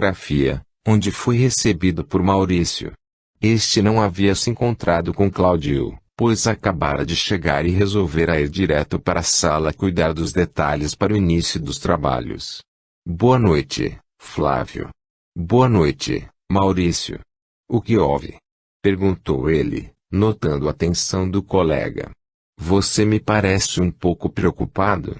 Grafia, onde foi recebido por Maurício. Este não havia se encontrado com Cláudio, pois acabara de chegar e resolvera ir direto para a sala cuidar dos detalhes para o início dos trabalhos. Boa noite, Flávio. Boa noite, Maurício. O que houve? Perguntou ele, notando a tensão do colega. Você me parece um pouco preocupado.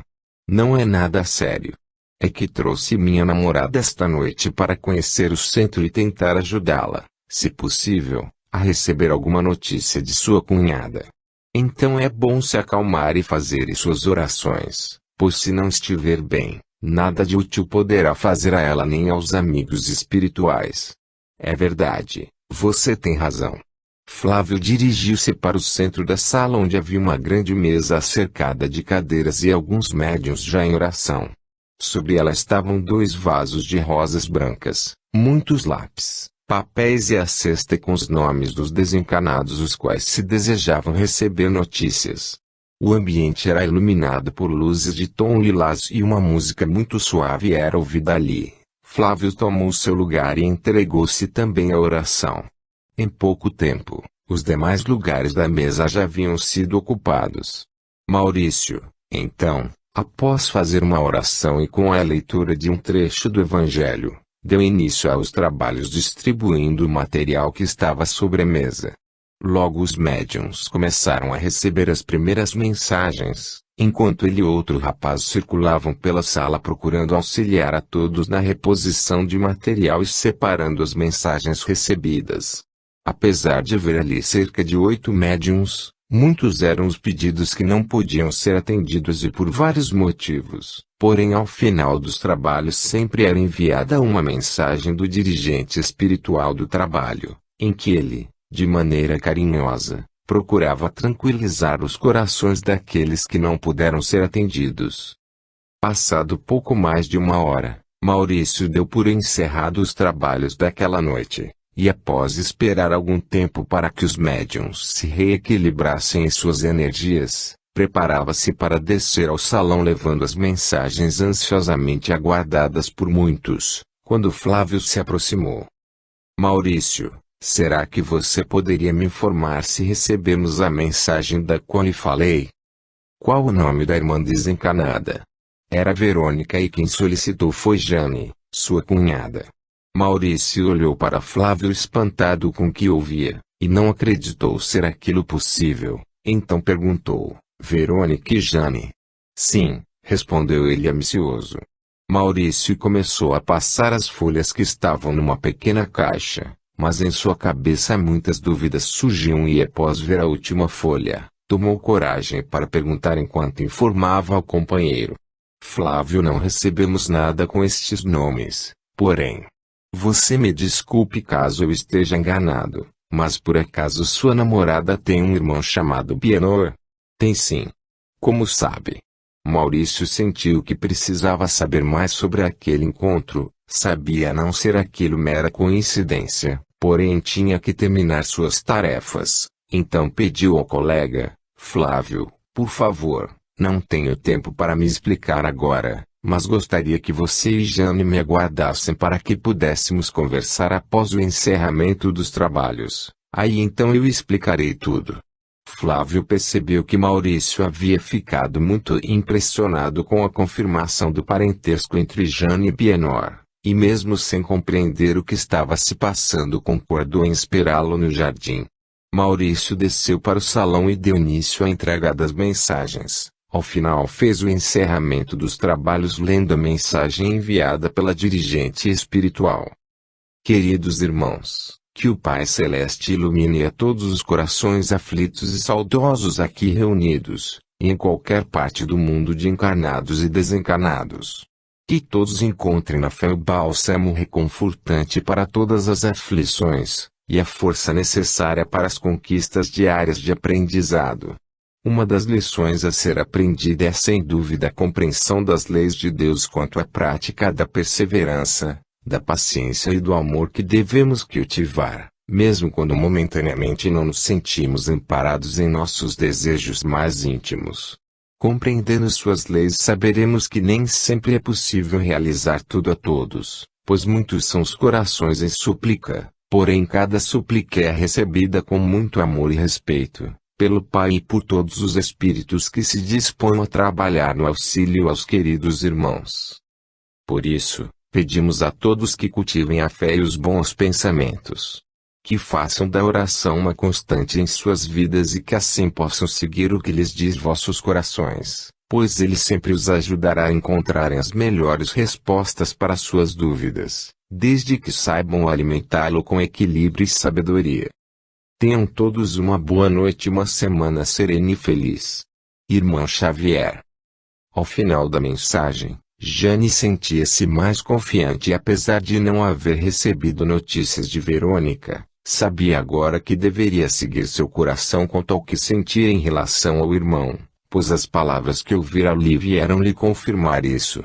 Não é nada sério. É que trouxe minha namorada esta noite para conhecer o centro e tentar ajudá-la, se possível, a receber alguma notícia de sua cunhada. Então é bom se acalmar e fazer suas orações, pois se não estiver bem, nada de útil poderá fazer a ela nem aos amigos espirituais. É verdade, você tem razão. Flávio dirigiu-se para o centro da sala onde havia uma grande mesa cercada de cadeiras e alguns médiuns já em oração. Sobre ela estavam 2 vasos de rosas brancas, muitos lápis, papéis e a cesta com os nomes dos desencarnados os quais se desejavam receber notícias. O ambiente era iluminado por luzes de tom lilás e uma música muito suave era ouvida ali. Flávio tomou seu lugar e entregou-se também à oração. Em pouco tempo, os demais lugares da mesa já haviam sido ocupados. Maurício, então, após fazer uma oração e com a leitura de um trecho do Evangelho, deu início aos trabalhos distribuindo o material que estava sobre a mesa. Logo os médiuns começaram a receber as primeiras mensagens, enquanto ele e outro rapaz circulavam pela sala procurando auxiliar a todos na reposição de material e separando as mensagens recebidas. Apesar de haver ali cerca de 8 médiuns, muitos eram os pedidos que não podiam ser atendidos e por vários motivos. Porém ao final dos trabalhos sempre era enviada uma mensagem do dirigente espiritual do trabalho, em que ele, de maneira carinhosa, procurava tranquilizar os corações daqueles que não puderam ser atendidos. Passado pouco mais de 1 hora, Maurício deu por encerrado os trabalhos daquela noite. E após esperar algum tempo para que os médiuns se reequilibrassem em suas energias, preparava-se para descer ao salão levando as mensagens ansiosamente aguardadas por muitos, quando Flávio se aproximou. Maurício, será que você poderia me informar se recebemos a mensagem da qual lhe falei? Qual o nome da irmã desencarnada? Era Verônica e quem solicitou foi Jane, sua cunhada. Maurício olhou para Flávio espantado com o que ouvia, e não acreditou ser aquilo possível, então perguntou, Verônica e Jane? Sim, respondeu ele ambicioso. Maurício começou a passar as folhas que estavam numa pequena caixa, mas em sua cabeça muitas dúvidas surgiam e após ver a última folha, tomou coragem para perguntar enquanto informava ao companheiro. Flávio, não recebemos nada com estes nomes, porém. Você me desculpe caso eu esteja enganado, mas por acaso sua namorada tem um irmão chamado Bienor? Tem sim. Como sabe? Maurício sentiu que precisava saber mais sobre aquele encontro, sabia não ser aquilo mera coincidência, porém tinha que terminar suas tarefas, então pediu ao colega, Flávio, por favor, não tenho tempo para me explicar agora. Mas gostaria que você e Jane me aguardassem para que pudéssemos conversar após o encerramento dos trabalhos. Aí então eu explicarei tudo. Flávio percebeu que Maurício havia ficado muito impressionado com a confirmação do parentesco entre Jane e Bienor, e mesmo sem compreender o que estava se passando concordou em esperá-lo no jardim. Maurício desceu para o salão e deu início à entrega das mensagens. Ao final fez o encerramento dos trabalhos lendo a mensagem enviada pela dirigente espiritual. Queridos irmãos, que o Pai Celeste ilumine a todos os corações aflitos e saudosos aqui reunidos, e em qualquer parte do mundo de encarnados e desencarnados. Que todos encontrem na fé o bálsamo reconfortante para todas as aflições, e a força necessária para as conquistas diárias de aprendizado. Uma das lições a ser aprendida é sem dúvida a compreensão das leis de Deus quanto à prática da perseverança, da paciência e do amor que devemos cultivar, mesmo quando momentaneamente não nos sentimos amparados em nossos desejos mais íntimos. Compreendendo suas leis saberemos que nem sempre é possível realizar tudo a todos, pois muitos são os corações em súplica, porém cada súplica é recebida com muito amor e respeito, pelo Pai e por todos os espíritos que se dispõem a trabalhar no auxílio aos queridos irmãos. Por isso, pedimos a todos que cultivem a fé e os bons pensamentos. Que façam da oração uma constante em suas vidas e que assim possam seguir o que lhes diz vossos corações, pois ele sempre os ajudará a encontrarem as melhores respostas para suas dúvidas, desde que saibam alimentá-lo com equilíbrio e sabedoria. Tenham todos uma boa noite e uma semana serena e feliz. Irmão Xavier. Ao final da mensagem, Jane sentia-se mais confiante e apesar de não haver recebido notícias de Verônica, sabia agora que deveria seguir seu coração quanto ao que sentia em relação ao irmão, pois as palavras que ouvira ali vieram-lhe confirmar isso.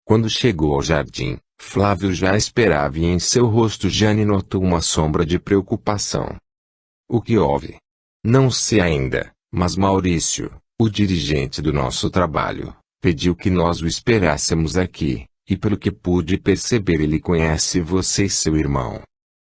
Quando chegou ao jardim, Flávio já esperava e em seu rosto Jane notou uma sombra de preocupação. O que houve? Não sei ainda, mas Maurício, o dirigente do nosso trabalho, pediu que nós o esperássemos aqui, e pelo que pude perceber ele conhece você e seu irmão.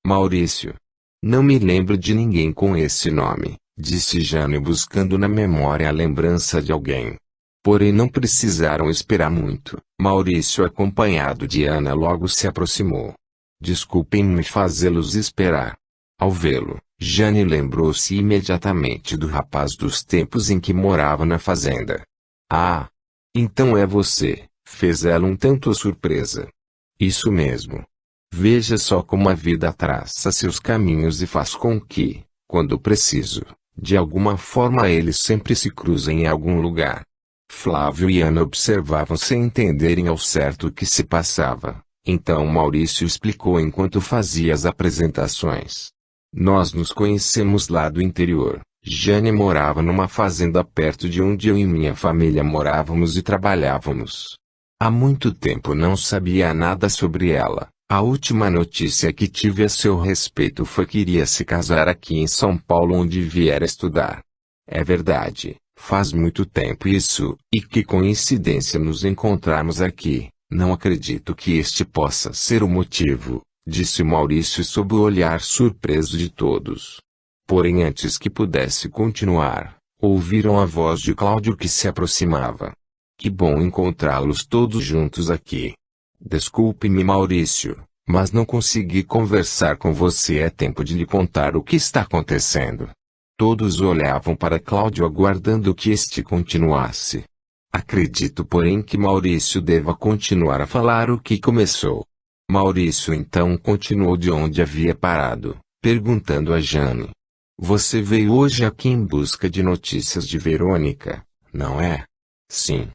Maurício. Não me lembro de ninguém com esse nome, disse Jane buscando na memória a lembrança de alguém. Porém não precisaram esperar muito. Maurício acompanhado de Ana logo se aproximou. Desculpem-me fazê-los esperar. Ao vê-lo, Jane lembrou-se imediatamente do rapaz dos tempos em que morava na fazenda. Ah! Então é você, fez ela um tanto surpresa. Isso mesmo. Veja só como a vida traça seus caminhos e faz com que, quando preciso, de alguma forma eles sempre se cruzem em algum lugar. Flávio e Ana observavam sem entenderem ao certo o que se passava. Então Maurício explicou enquanto fazia as apresentações. Nós nos conhecemos lá do interior. Jane morava numa fazenda perto de onde eu e minha família morávamos e trabalhávamos. Há muito tempo não sabia nada sobre ela. A última notícia que tive a seu respeito foi que iria se casar aqui em São Paulo onde viera estudar. É verdade, faz muito tempo isso, e que coincidência nos encontrarmos aqui. Não acredito que este possa ser o motivo, disse Maurício sob o olhar surpreso de todos. Porém antes que pudesse continuar, ouviram a voz de Cláudio que se aproximava. Que bom encontrá-los todos juntos aqui. Desculpe-me Maurício, mas não consegui conversar com você a tempo de lhe contar o que está acontecendo. Todos olhavam para Cláudio aguardando que este continuasse. Acredito porém que Maurício deva continuar a falar o que começou. Maurício então continuou de onde havia parado, perguntando a Jane. Você veio hoje aqui em busca de notícias de Verônica, não é? Sim.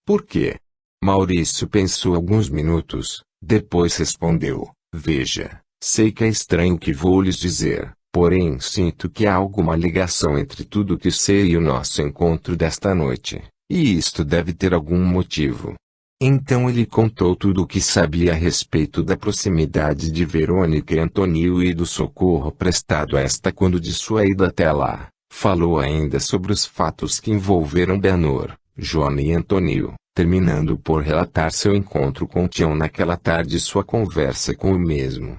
Por quê? Maurício pensou alguns minutos, depois respondeu, veja, sei que é estranho o que vou lhes dizer, porém sinto que há alguma ligação entre tudo o que sei e o nosso encontro desta noite, e isto deve ter algum motivo. Então ele contou tudo o que sabia a respeito da proximidade de Verônica e Antônio e do socorro prestado a esta quando de sua ida até lá. Falou ainda sobre os fatos que envolveram Benor, Joana e Antônio, terminando por relatar seu encontro com Tião naquela tarde e sua conversa com o mesmo.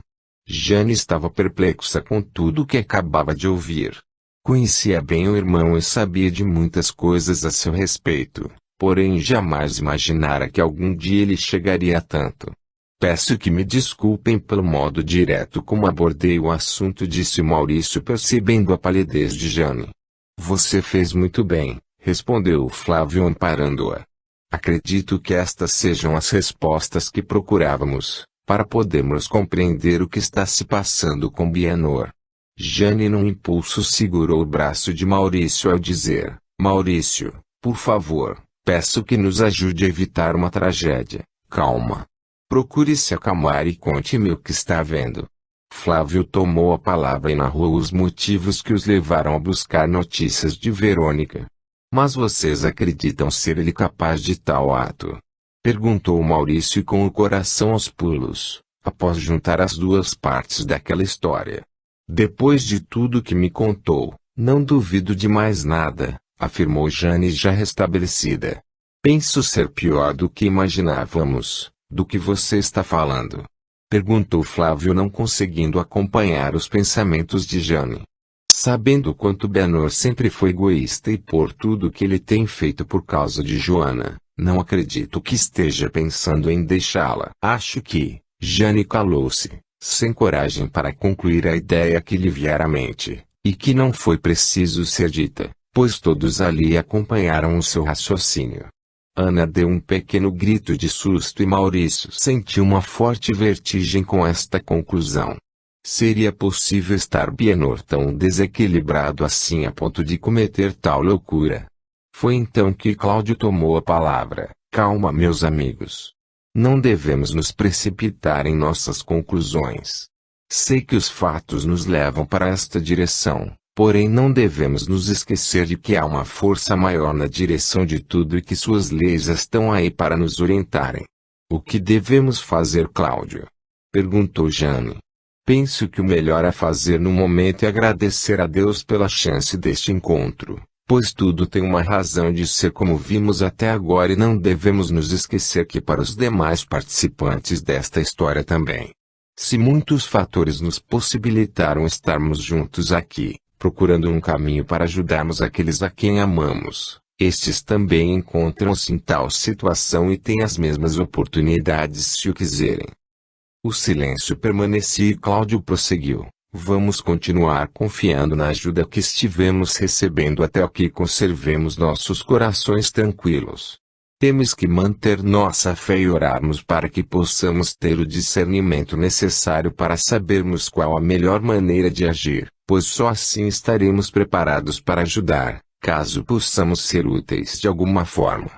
Jane estava perplexa com tudo o que acabava de ouvir. Conhecia bem o irmão e sabia de muitas coisas a seu respeito, porém jamais imaginara que algum dia ele chegaria a tanto. Peço que me desculpem pelo modo direto como abordei o assunto, disse Maurício percebendo a palidez de Jane. Você fez muito bem, respondeu Flávio amparando-a. Acredito que estas sejam as respostas que procurávamos, para podermos compreender o que está se passando com Bienor. Jane num impulso segurou o braço de Maurício ao dizer, Maurício, por favor, peço que nos ajude a evitar uma tragédia. Calma. Procure se acalmar e conte-me o que está vendo. Flávio tomou a palavra e narrou os motivos que os levaram a buscar notícias de Verônica. Mas vocês acreditam ser ele capaz de tal ato? Perguntou Maurício com o coração aos pulos, após juntar as duas partes daquela história. Depois de tudo que me contou, não duvido de mais nada, afirmou Jane já restabelecida. Penso ser pior do que imaginávamos, do que você está falando. Perguntou Flávio, não conseguindo acompanhar os pensamentos de Jane. Sabendo quanto Benor sempre foi egoísta e por tudo que ele tem feito por causa de Joana, não acredito que esteja pensando em deixá-la. Acho que, Jane calou-se, sem coragem para concluir a ideia que lhe viera à mente, e que não foi preciso ser dita, pois todos ali acompanharam o seu raciocínio. Ana deu um pequeno grito de susto e Maurício sentiu uma forte vertigem com esta conclusão. Seria possível estar Benor tão desequilibrado assim a ponto de cometer tal loucura? Foi então que Cláudio tomou a palavra. Calma, meus amigos. Não devemos nos precipitar em nossas conclusões. Sei que os fatos nos levam para esta direção. Porém não devemos nos esquecer de que há uma força maior na direção de tudo e que suas leis estão aí para nos orientarem. O que devemos fazer, Cláudio? Perguntou Jane. Penso que o melhor a fazer no momento é agradecer a Deus pela chance deste encontro, pois tudo tem uma razão de ser como vimos até agora e não devemos nos esquecer que para os demais participantes desta história também. Se muitos fatores nos possibilitaram estarmos juntos aqui, procurando um caminho para ajudarmos aqueles a quem amamos, estes também encontram-se em tal situação e têm as mesmas oportunidades se o quiserem. O silêncio permanecia e Cláudio prosseguiu. Vamos continuar confiando na ajuda que estivemos recebendo até que conservemos nossos corações tranquilos. Temos que manter nossa fé e orarmos para que possamos ter o discernimento necessário para sabermos qual a melhor maneira de agir, pois só assim estaremos preparados para ajudar, caso possamos ser úteis de alguma forma.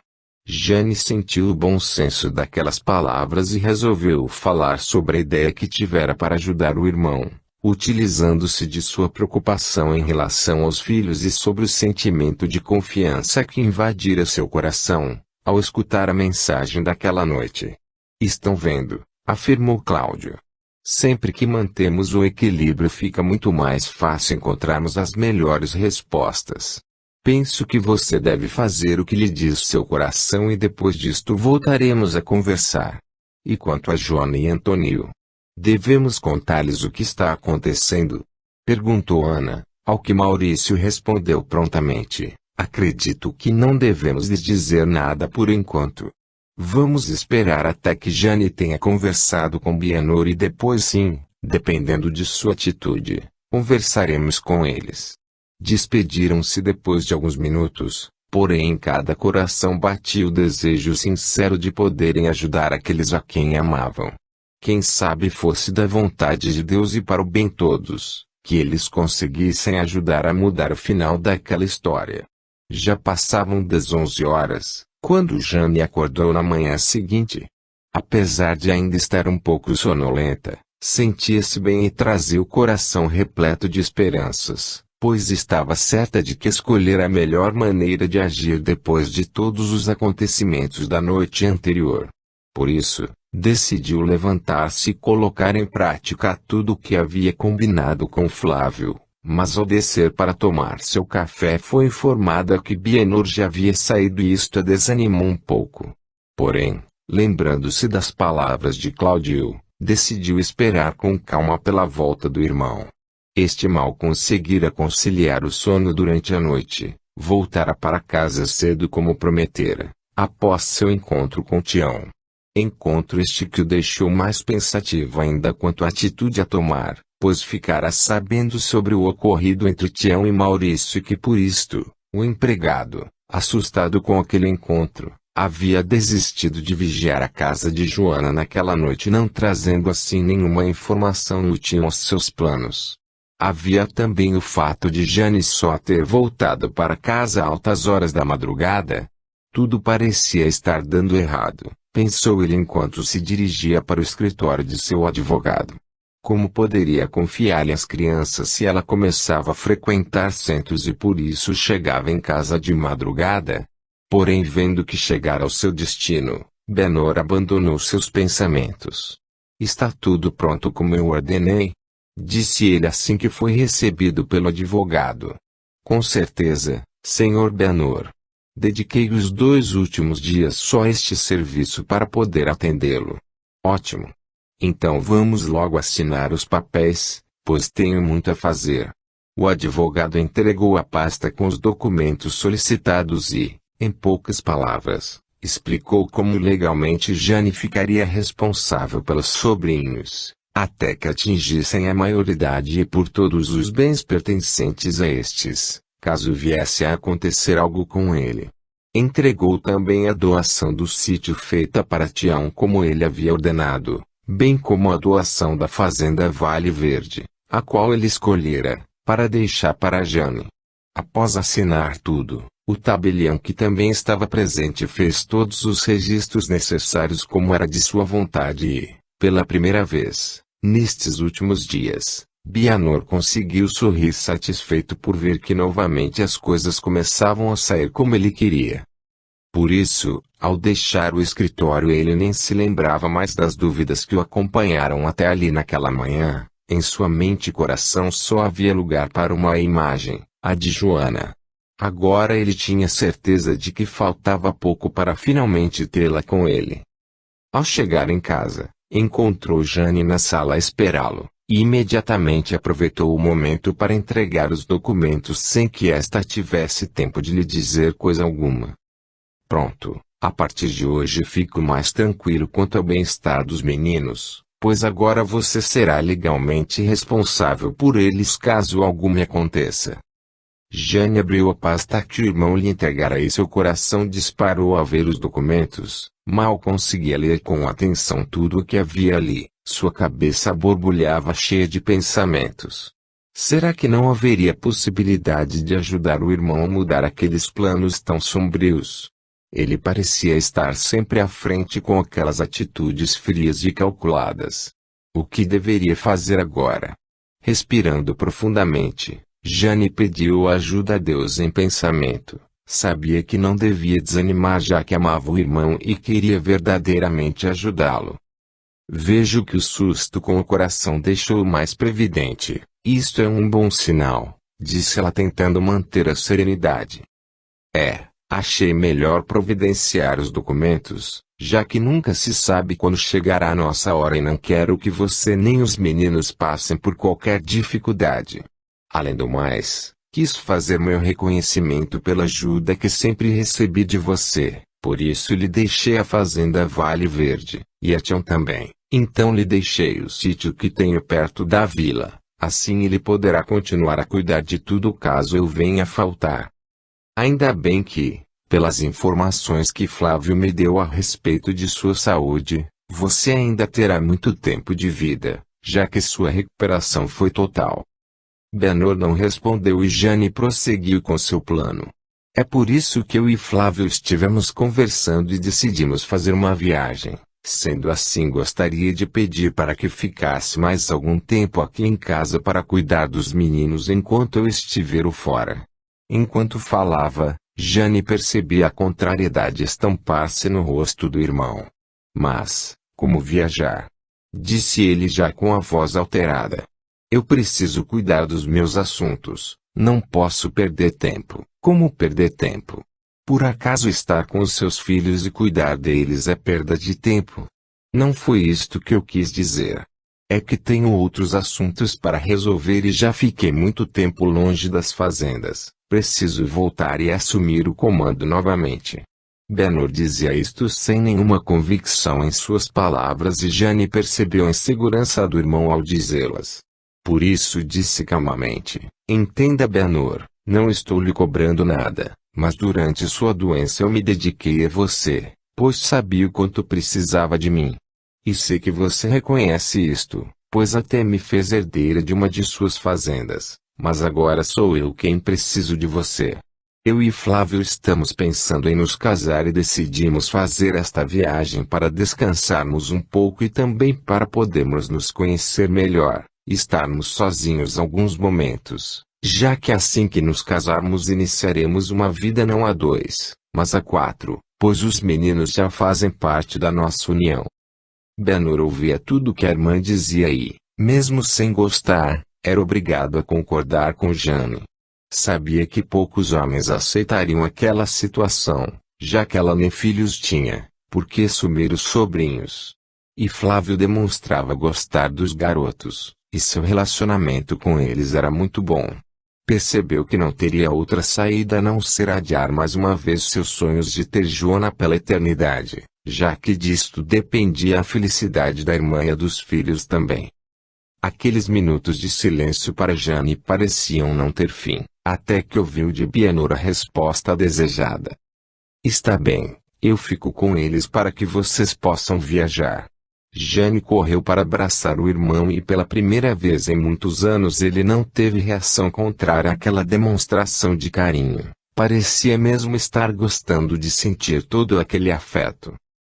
Jane sentiu o bom senso daquelas palavras e resolveu falar sobre a ideia que tivera para ajudar o irmão, utilizando-se de sua preocupação em relação aos filhos e sobre o sentimento de confiança que invadira seu coração, ao escutar a mensagem daquela noite. Estão vendo, afirmou Cláudio. Sempre que mantemos o equilíbrio fica muito mais fácil encontrarmos as melhores respostas. Penso que você deve fazer o que lhe diz seu coração e depois disto voltaremos a conversar. E quanto a Joana e Antônio? Devemos contar-lhes o que está acontecendo? Perguntou Ana, ao que Maurício respondeu prontamente. Acredito que não devemos lhes dizer nada por enquanto. Vamos esperar até que Jane tenha conversado com Benor e depois sim, dependendo de sua atitude, conversaremos com eles. Despediram-se depois de alguns minutos, porém em cada coração batia o desejo sincero de poderem ajudar aqueles a quem amavam. Quem sabe fosse da vontade de Deus e para o bem todos, que eles conseguissem ajudar a mudar o final daquela história. Já passavam das 11 horas, quando Jane acordou na manhã seguinte. Apesar de ainda estar um pouco sonolenta, sentia-se bem e trazia o coração repleto de esperanças, pois estava certa de que escolhera a melhor maneira de agir depois de todos os acontecimentos da noite anterior. Por isso, decidiu levantar-se e colocar em prática tudo o que havia combinado com Flávio. Mas ao descer para tomar seu café foi informada que Benor já havia saído e isto a desanimou um pouco. Porém, lembrando-se das palavras de Cláudio, decidiu esperar com calma pela volta do irmão. Este mal conseguira conciliar o sono durante a noite, voltara para casa cedo como prometera, após seu encontro com Tião. Encontro este que o deixou mais pensativo ainda quanto à atitude a tomar, pois ficara sabendo sobre o ocorrido entre Tião e Maurício e que por isto, o empregado, assustado com aquele encontro, havia desistido de vigiar a casa de Joana naquela noite, não trazendo assim nenhuma informação útil aos seus planos. Havia também o fato de Jane só ter voltado para casa a altas horas da madrugada. Tudo parecia estar dando errado, pensou ele enquanto se dirigia para o escritório de seu advogado. Como poderia confiar-lhe as crianças se ela começava a frequentar centros e por isso chegava em casa de madrugada? Porém, vendo que chegara ao seu destino, Benor abandonou seus pensamentos. Está tudo pronto como eu ordenei? Disse ele assim que foi recebido pelo advogado. Com certeza, Sr. Benor. Dediquei os 2 últimos dias só a este serviço para poder atendê-lo. Ótimo. Então vamos logo assinar os papéis, pois tenho muito a fazer. O advogado entregou a pasta com os documentos solicitados e, em poucas palavras, explicou como legalmente Jane ficaria responsável pelos sobrinhos, até que atingissem a maioridade e por todos os bens pertencentes a estes, caso viesse a acontecer algo com ele. Entregou também a doação do sítio feita para Tião como ele havia ordenado, bem como a doação da fazenda Vale Verde, a qual ele escolhera, para deixar para Jane. Após assinar tudo, o tabelião que também estava presente fez todos os registros necessários como era de sua vontade e, pela primeira vez, nestes últimos dias, Bianor conseguiu sorrir satisfeito por ver que novamente as coisas começavam a sair como ele queria. Por isso, ao deixar o escritório ele nem se lembrava mais das dúvidas que o acompanharam até ali naquela manhã. Em sua mente e coração só havia lugar para uma imagem, a de Joana. Agora ele tinha certeza de que faltava pouco para finalmente tê-la com ele. Ao chegar em casa, encontrou Jane na sala a esperá-lo, e imediatamente aproveitou o momento para entregar os documentos sem que esta tivesse tempo de lhe dizer coisa alguma. Pronto, a partir de hoje fico mais tranquilo quanto ao bem-estar dos meninos, pois agora você será legalmente responsável por eles caso algo me aconteça. Jane abriu a pasta que o irmão lhe entregara e seu coração disparou ao ver os documentos. Mal conseguia ler com atenção tudo o que havia ali, sua cabeça borbulhava cheia de pensamentos. Será que não haveria possibilidade de ajudar o irmão a mudar aqueles planos tão sombrios? Ele parecia estar sempre à frente com aquelas atitudes frias e calculadas. O que deveria fazer agora? Respirando profundamente, Jane pediu ajuda a Deus em pensamento. Sabia que não devia desanimar já que amava o irmão e queria verdadeiramente ajudá-lo. Vejo que o susto com o coração deixou mais previdente. Isto é um bom sinal, disse ela tentando manter a serenidade. Achei melhor providenciar os documentos, já que nunca se sabe quando chegará a nossa hora e não quero que você nem os meninos passem por qualquer dificuldade. Além do mais, quis fazer meu reconhecimento pela ajuda que sempre recebi de você, por isso lhe deixei a fazenda Vale Verde, e a Tião também, então lhe deixei o sítio que tenho perto da vila, assim ele poderá continuar a cuidar de tudo caso eu venha a faltar. Ainda bem que, pelas informações que Flávio me deu a respeito de sua saúde, você ainda terá muito tempo de vida, já que sua recuperação foi total. Bianor não respondeu e Jane prosseguiu com seu plano. É por isso que eu e Flávio estivemos conversando e decidimos fazer uma viagem. Sendo assim, gostaria de pedir para que ficasse mais algum tempo aqui em casa para cuidar dos meninos enquanto eu estiver fora. Enquanto falava, Jane percebia a contrariedade estampar-se no rosto do irmão. Mas, como viajar? Disse ele já com a voz alterada. Eu preciso cuidar dos meus assuntos, não posso perder tempo. Como perder tempo? Por acaso estar com os seus filhos e cuidar deles é perda de tempo? Não foi isto que eu quis dizer. É que tenho outros assuntos para resolver e já fiquei muito tempo longe das fazendas. Preciso voltar e assumir o comando novamente. Bianor dizia isto sem nenhuma convicção em suas palavras e Jane percebeu a insegurança do irmão ao dizê-las. Por isso disse calmamente, entenda Bianor, não estou lhe cobrando nada, mas durante sua doença eu me dediquei a você, pois sabia o quanto precisava de mim. E sei que você reconhece isto, pois até me fez herdeira de uma de suas fazendas. Mas agora sou eu quem preciso de você. Eu e Flávio estamos pensando em nos casar e decidimos fazer esta viagem para descansarmos um pouco e também para podermos nos conhecer melhor, e estarmos sozinhos alguns momentos, já que assim que nos casarmos iniciaremos uma vida não a dois, mas a quatro, pois os meninos já fazem parte da nossa união. Bianor ouvia tudo que a irmã dizia e, mesmo sem gostar, era obrigado a concordar com Jane. Sabia que poucos homens aceitariam aquela situação, já que ela nem filhos tinha, por que assumir os sobrinhos? E Flávio demonstrava gostar dos garotos, e seu relacionamento com eles era muito bom. Percebeu que não teria outra saída a não ser adiar mais uma vez seus sonhos de ter Joana pela eternidade, já que disto dependia a felicidade da irmã e dos filhos também. Aqueles minutos de silêncio para Jane pareciam não ter fim, até que ouviu de Bienor a resposta desejada. Está bem, eu fico com eles para que vocês possam viajar. Jane correu para abraçar o irmão e pela primeira vez em muitos anos ele não teve reação contrária àquela demonstração de carinho. Parecia mesmo estar gostando de sentir todo aquele afeto.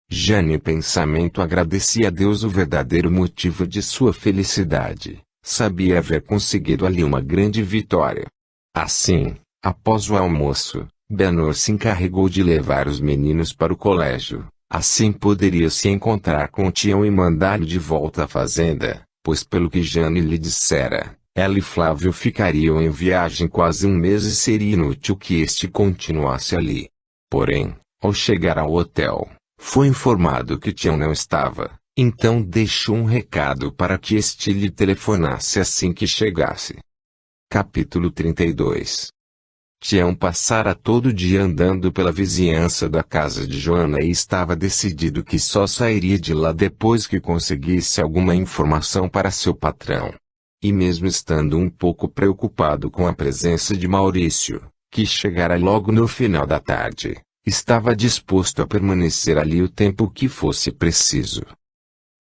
Jane em pensamento agradecia a Deus o verdadeiro motivo de sua felicidade. Sabia haver conseguido ali uma grande vitória. Assim, após o almoço, Bienor se encarregou de levar os meninos para o colégio. Assim poderia se encontrar com Tião e mandá-lo de volta à fazenda, pois pelo que Jane lhe dissera, ela e Flávio ficariam em viagem quase um mês e seria inútil que este continuasse ali. Porém, ao chegar ao hotel, foi informado que Tião não estava, então deixou um recado para que este lhe telefonasse assim que chegasse. Capítulo 32. Tião passara todo o dia andando pela vizinhança da casa de Joana e estava decidido que só sairia de lá depois que conseguisse alguma informação para seu patrão. E mesmo estando um pouco preocupado com a presença de Maurício, que chegara logo no final da tarde, estava disposto a permanecer ali o tempo que fosse preciso.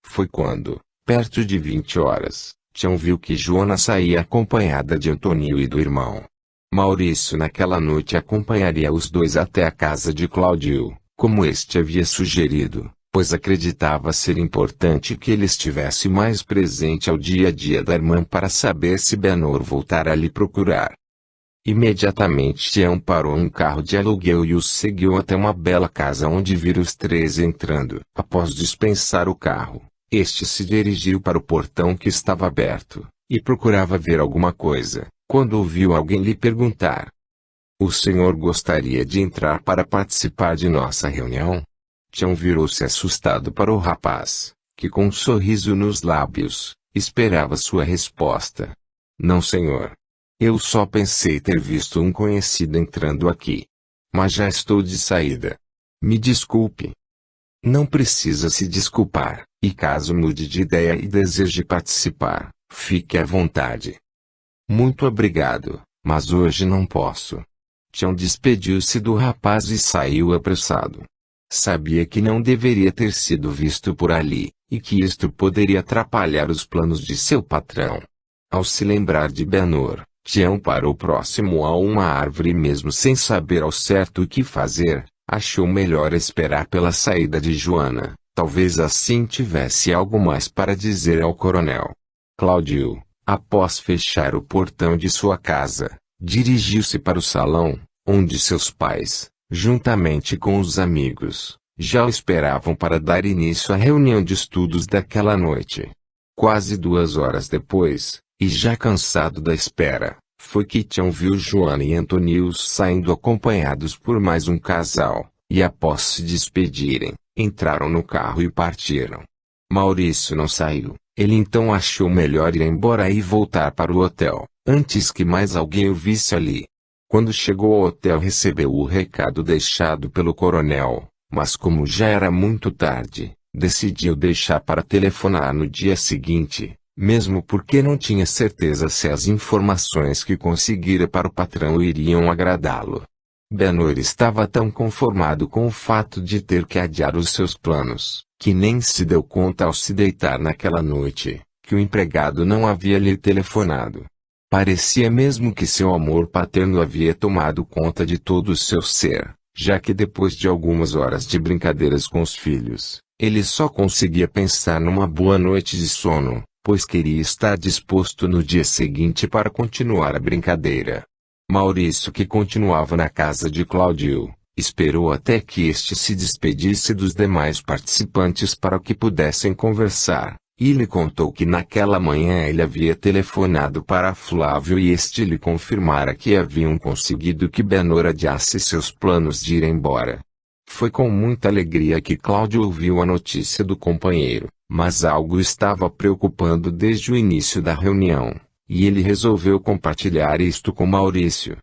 Foi quando, perto de 20 horas, Tião viu que Joana saía acompanhada de Antônio e do irmão. Maurício naquela noite acompanharia os dois até a casa de Cláudio, como este havia sugerido, pois acreditava ser importante que ele estivesse mais presente ao dia a dia da irmã para saber se Bienor voltara a lhe procurar. Imediatamente Tião parou um carro de aluguel e os seguiu até uma bela casa onde viram os três entrando. Após dispensar o carro, este se dirigiu para o portão que estava aberto, e procurava ver alguma coisa, quando ouviu alguém lhe perguntar: "O senhor gostaria de entrar para participar de nossa reunião?" Tião virou-se assustado para o rapaz, que com um sorriso nos lábios, esperava sua resposta. "Não, senhor. Eu só pensei ter visto um conhecido entrando aqui. Mas já estou de saída. Me desculpe." "Não precisa se desculpar, e caso mude de ideia e deseje participar, fique à vontade." "Muito obrigado, mas hoje não posso." Tião despediu-se do rapaz e saiu apressado. Sabia que não deveria ter sido visto por ali, e que isto poderia atrapalhar os planos de seu patrão. Ao se lembrar de Bienor, Tião parou próximo a uma árvore e mesmo sem saber ao certo o que fazer, achou melhor esperar pela saída de Joana, talvez assim tivesse algo mais para dizer ao coronel. Cláudio, após fechar o portão de sua casa, dirigiu-se para o salão, onde seus pais, juntamente com os amigos, já o esperavam para dar início à reunião de estudos daquela noite. Quase 2 horas depois, e já cansado da espera, foi que Tião viu Joana e Antônio saindo acompanhados por mais um casal, e após se despedirem, entraram no carro e partiram. Maurício não saiu, ele então achou melhor ir embora e voltar para o hotel, antes que mais alguém o visse ali. Quando chegou ao hotel recebeu o recado deixado pelo coronel, mas como já era muito tarde, decidiu deixar para telefonar no dia seguinte, mesmo porque não tinha certeza se as informações que conseguira para o patrão iriam agradá-lo. Bienor estava tão conformado com o fato de ter que adiar os seus planos, que nem se deu conta ao se deitar naquela noite, que o empregado não havia lhe telefonado. Parecia mesmo que seu amor paterno havia tomado conta de todo o seu ser, já que depois de algumas horas de brincadeiras com os filhos, ele só conseguia pensar numa boa noite de sono, pois queria estar disposto no dia seguinte para continuar a brincadeira. Maurício, que continuava na casa de Cláudio, esperou até que este se despedisse dos demais participantes para que pudessem conversar, e lhe contou que naquela manhã ele havia telefonado para Flávio e este lhe confirmara que haviam conseguido que Bienor adiasse seus planos de ir embora. Foi com muita alegria que Cláudio ouviu a notícia do companheiro, Mas algo estava preocupando desde o início da reunião, e ele resolveu compartilhar isto com Maurício.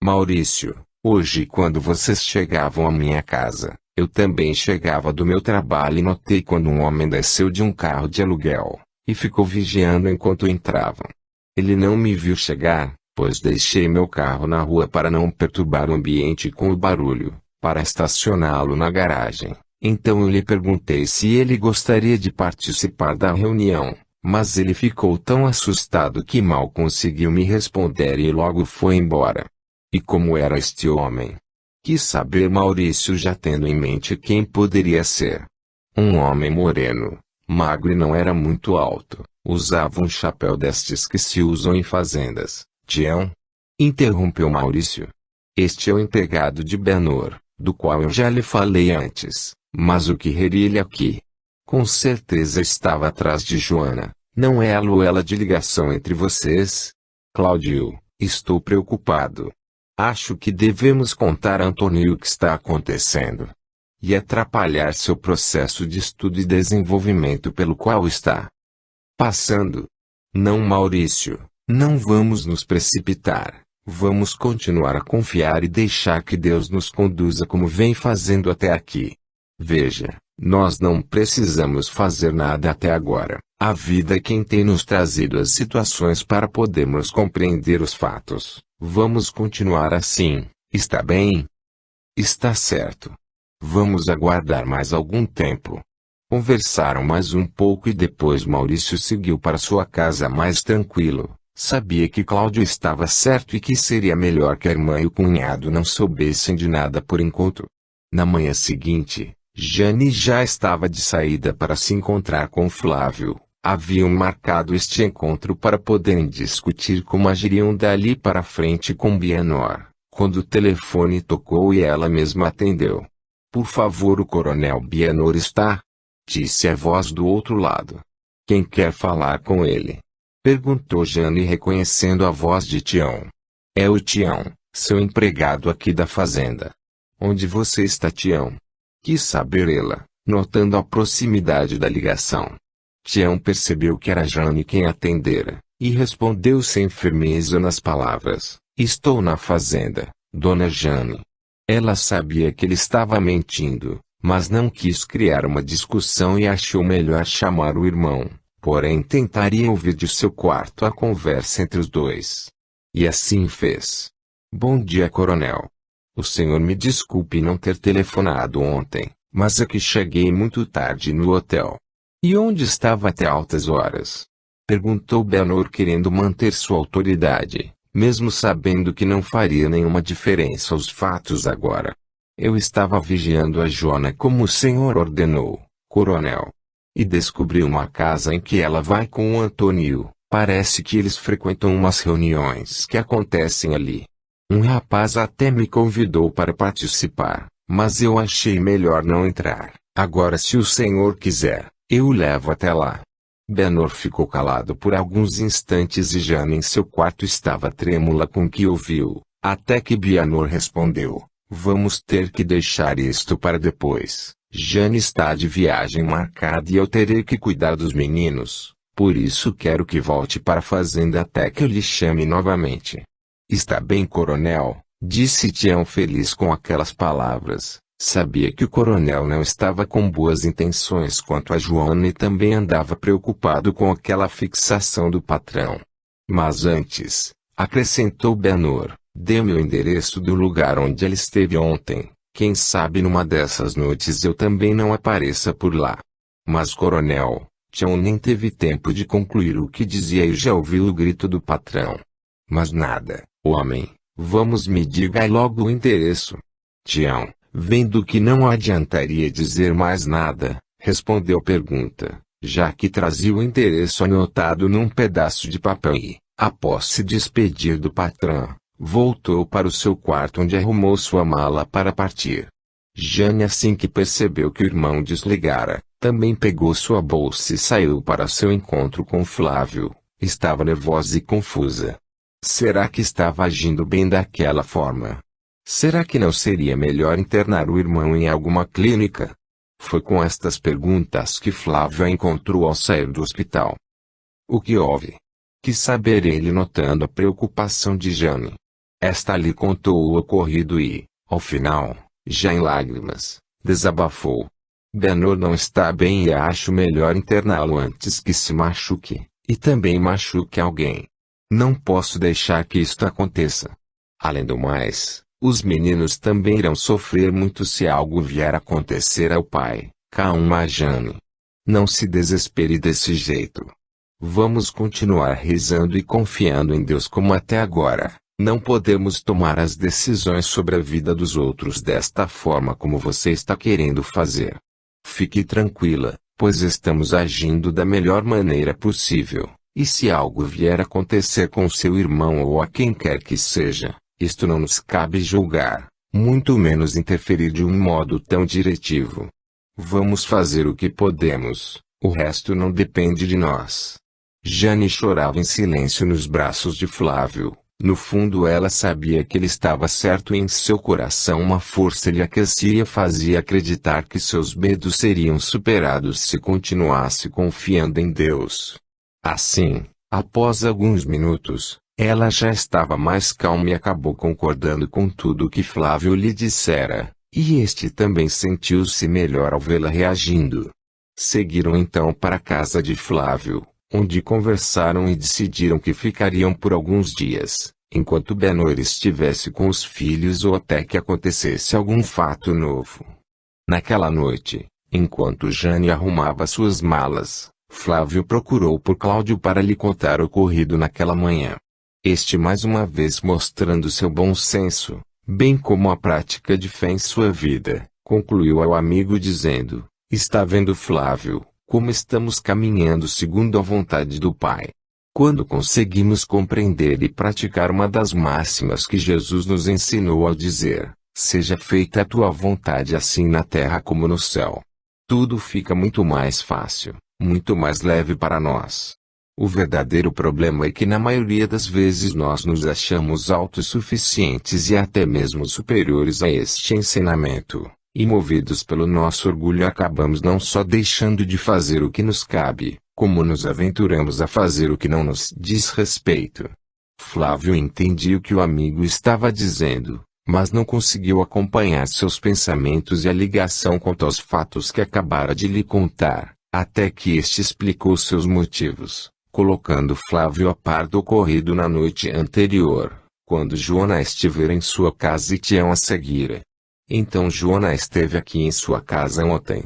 Maurício, hoje quando vocês chegavam à minha casa, eu também chegava do meu trabalho e notei quando um homem desceu de um carro de aluguel, e ficou vigiando enquanto entravam. Ele não me viu chegar, pois deixei meu carro na rua para não perturbar o ambiente com o barulho, para estacioná-lo na garagem. Então eu lhe perguntei se ele gostaria de participar da reunião, mas ele ficou tão assustado que mal conseguiu me responder e logo foi embora. E como era este homem? Quis saber Maurício, já tendo em mente quem poderia ser. Um homem moreno, magro e não era muito alto, usava um chapéu destes que se usam em fazendas. Tião? Interrompeu Maurício. Este é o empregado de Benor, do qual eu já lhe falei antes. Mas o que ele aqui? Com certeza estava atrás de Joana. Não é a Luela de ligação entre vocês? Cláudio, estou preocupado. Acho que devemos contar a Antônio o que está acontecendo. E atrapalhar seu processo de estudo e desenvolvimento pelo qual está passando. Não, Maurício, não vamos nos precipitar. Vamos continuar a confiar e deixar que Deus nos conduza como vem fazendo até aqui. Veja, nós não precisamos fazer nada até agora. A vida é quem tem nos trazido as situações para podermos compreender os fatos. Vamos continuar assim, está bem? Está certo. Vamos aguardar mais algum tempo. Conversaram mais um pouco e depois Maurício seguiu para sua casa mais tranquilo. Sabia que Cláudio estava certo e que seria melhor que a irmã e o cunhado não soubessem de nada por enquanto. Na manhã seguinte, Jane já estava de saída para se encontrar com Flávio. Haviam marcado este encontro para poderem discutir como agiriam dali para frente com Bienor, quando o telefone tocou e ela mesma atendeu. Por favor, o coronel Bienor está? Disse a voz do outro lado. Quem quer falar com ele? Perguntou Jane reconhecendo a voz de Tião. É o Tião, seu empregado aqui da fazenda. Onde você está, Tião? Quis saber ela, notando a proximidade da ligação. Tião percebeu que era Jane quem atendera, e respondeu sem firmeza nas palavras. Estou na fazenda, dona Jane. Ela sabia que ele estava mentindo, mas não quis criar uma discussão e achou melhor chamar o irmão, porém tentaria ouvir de seu quarto a conversa entre os dois. E assim fez. Bom dia, coronel. O senhor me desculpe não ter telefonado ontem, mas é que cheguei muito tarde no hotel. E onde estava até altas horas? Perguntou Benor querendo manter sua autoridade, mesmo sabendo que não faria nenhuma diferença aos fatos agora. Eu estava vigiando a Joana como o senhor ordenou, coronel. E descobri uma casa em que ela vai com o Antônio. Parece que eles frequentam umas reuniões que acontecem ali. Um rapaz até me convidou para participar, mas eu achei melhor não entrar. Agora, se o senhor quiser, eu o levo até lá. Benor ficou calado por alguns instantes e Jane em seu quarto estava trêmula com o que ouviu, até que Bienor respondeu. Vamos ter que deixar isto para depois. Jane está de viagem marcada e eu terei que cuidar dos meninos, por isso quero que volte para a fazenda até que eu lhe chame novamente. Está bem, coronel, disse Tião feliz com aquelas palavras. Sabia que o coronel não estava com boas intenções quanto a Joana e também andava preocupado com aquela fixação do patrão. Mas antes, acrescentou Benor, dê-me o endereço do lugar onde ela esteve ontem. Quem sabe numa dessas noites eu também não apareça por lá. Mas coronel, Tião nem teve tempo de concluir o que dizia e já ouviu o grito do patrão. Mas nada, homem, vamos me diga logo o endereço. Tião, vendo que não adiantaria dizer mais nada, respondeu a pergunta, já que trazia o endereço anotado num pedaço de papel e, após se despedir do patrão, voltou para o seu quarto onde arrumou sua mala para partir. Jane, assim que percebeu que o irmão desligara, também pegou sua bolsa e saiu para seu encontro com Flávio. Estava nervosa e confusa. Será que estava agindo bem daquela forma? Será que não seria melhor internar o irmão em alguma clínica? Foi com estas perguntas que Flávio a encontrou ao sair do hospital. O que houve? Quis saber ele, notando a preocupação de Jane. Esta lhe contou o ocorrido e, ao final, já em lágrimas, desabafou. Benor não está bem e acho melhor interná-lo antes que se machuque, e também machuque alguém. Não posso deixar que isto aconteça. Além do mais, os meninos também irão sofrer muito se algo vier a acontecer ao pai. Calma, Jane. Não se desespere desse jeito. Vamos continuar rezando e confiando em Deus como até agora. Não podemos tomar as decisões sobre a vida dos outros desta forma como você está querendo fazer. Fique tranquila, pois estamos agindo da melhor maneira possível, e se algo vier a acontecer com seu irmão ou a quem quer que seja, isto não nos cabe julgar, muito menos interferir de um modo tão diretivo. Vamos fazer o que podemos, o resto não depende de nós. Jane chorava em silêncio nos braços de Flávio. No fundo ela sabia que ele estava certo e em seu coração uma força lhe aquecia e fazia acreditar que seus medos seriam superados se continuasse confiando em Deus. Assim, após alguns minutos, ela já estava mais calma e acabou concordando com tudo o que Flávio lhe dissera, e este também sentiu-se melhor ao vê-la reagindo. Seguiram então para a casa de Flávio, onde conversaram e decidiram que ficariam por alguns dias, enquanto Benor estivesse com os filhos ou até que acontecesse algum fato novo. Naquela noite, enquanto Jane arrumava suas malas, Flávio procurou por Cláudio para lhe contar o ocorrido naquela manhã. Este mais uma vez mostrando seu bom senso, bem como a prática de fé em sua vida, concluiu ao amigo dizendo: "Está vendo, Flávio, como estamos caminhando segundo a vontade do Pai. Quando conseguimos compreender e praticar uma das máximas que Jesus nos ensinou ao dizer, seja feita a tua vontade assim na terra como no céu. Tudo fica muito mais fácil, muito mais leve para nós. O verdadeiro problema é que na maioria das vezes nós nos achamos autossuficientes e até mesmo superiores a este ensinamento. E movidos pelo nosso orgulho acabamos não só deixando de fazer o que nos cabe, como nos aventuramos a fazer o que não nos diz respeito." Flávio entendia o que o amigo estava dizendo, mas não conseguiu acompanhar seus pensamentos e a ligação quanto aos fatos que acabara de lhe contar, até que este explicou seus motivos, colocando Flávio a par do ocorrido na noite anterior, quando Joana estivera em sua casa e Tião a seguira. "Então Joana esteve aqui em sua casa ontem.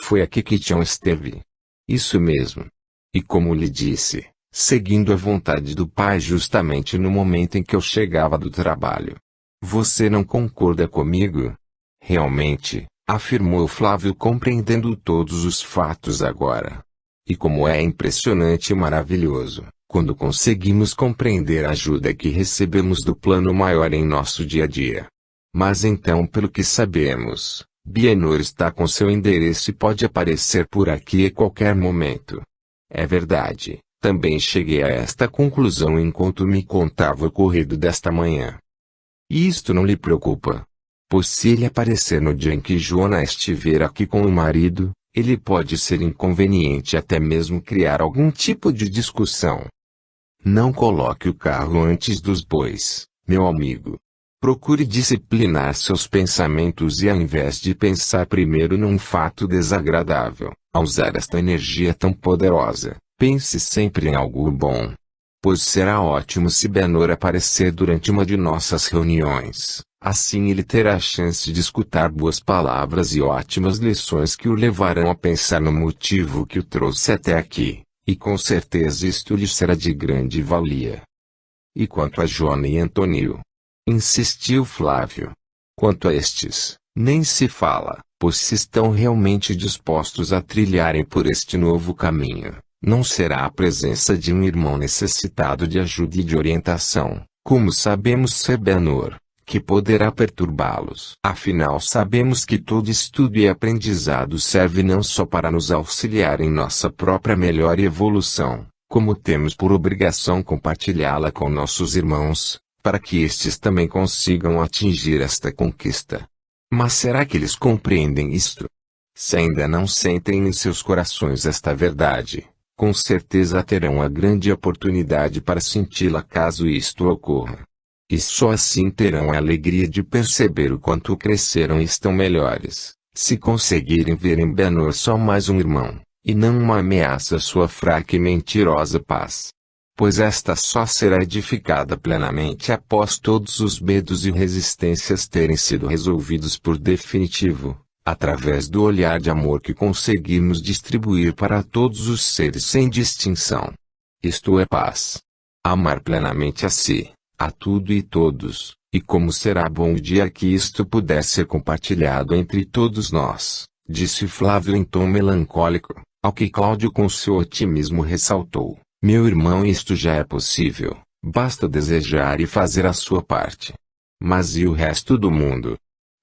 Foi aqui que Tião esteve." "Isso mesmo. E como lhe disse, seguindo a vontade do Pai justamente no momento em que eu chegava do trabalho. Você não concorda comigo?" "Realmente," afirmou Flávio, compreendendo todos os fatos agora. "E como é impressionante e maravilhoso, quando conseguimos compreender a ajuda que recebemos do plano maior em nosso dia a dia. Mas então, pelo que sabemos, Benor está com seu endereço e pode aparecer por aqui a qualquer momento." "É verdade, também cheguei a esta conclusão enquanto me contava o ocorrido desta manhã." "E isto não lhe preocupa? Pois se ele aparecer no dia em que Joana estiver aqui com o marido, ele pode ser inconveniente e até mesmo criar algum tipo de discussão." "Não coloque o carro antes dos bois, meu amigo. Procure disciplinar seus pensamentos e ao invés de pensar primeiro num fato desagradável, ao usar esta energia tão poderosa, pense sempre em algo bom. Pois será ótimo se Benor aparecer durante uma de nossas reuniões, assim ele terá a chance de escutar boas palavras e ótimas lições que o levarão a pensar no motivo que o trouxe até aqui, e com certeza isto lhe será de grande valia." "E quanto a Joana e Antônio?" insistiu Flávio. "Quanto a estes, nem se fala, pois se estão realmente dispostos a trilharem por este novo caminho, não será a presença de um irmão necessitado de ajuda e de orientação, como sabemos ser Benor, que poderá perturbá-los. Afinal sabemos que todo estudo e aprendizado serve não só para nos auxiliar em nossa própria melhora e evolução, como temos por obrigação compartilhá-la com nossos irmãos, para que estes também consigam atingir esta conquista. Mas será que eles compreendem isto? Se ainda não sentem em seus corações esta verdade, com certeza terão a grande oportunidade para senti-la caso isto ocorra. E só assim terão a alegria de perceber o quanto cresceram e estão melhores, se conseguirem ver em Benor só mais um irmão, e não uma ameaça à sua fraca e mentirosa paz. Pois esta só será edificada plenamente após todos os medos e resistências terem sido resolvidos por definitivo, através do olhar de amor que conseguimos distribuir para todos os seres sem distinção. Isto é paz. Amar plenamente a si, a tudo e todos, e como será bom o dia que isto puder ser compartilhado entre todos nós, disse Flávio em tom melancólico, ao que Cláudio com seu otimismo ressaltou: meu irmão, isto já é possível, basta desejar e fazer a sua parte. Mas e o resto do mundo?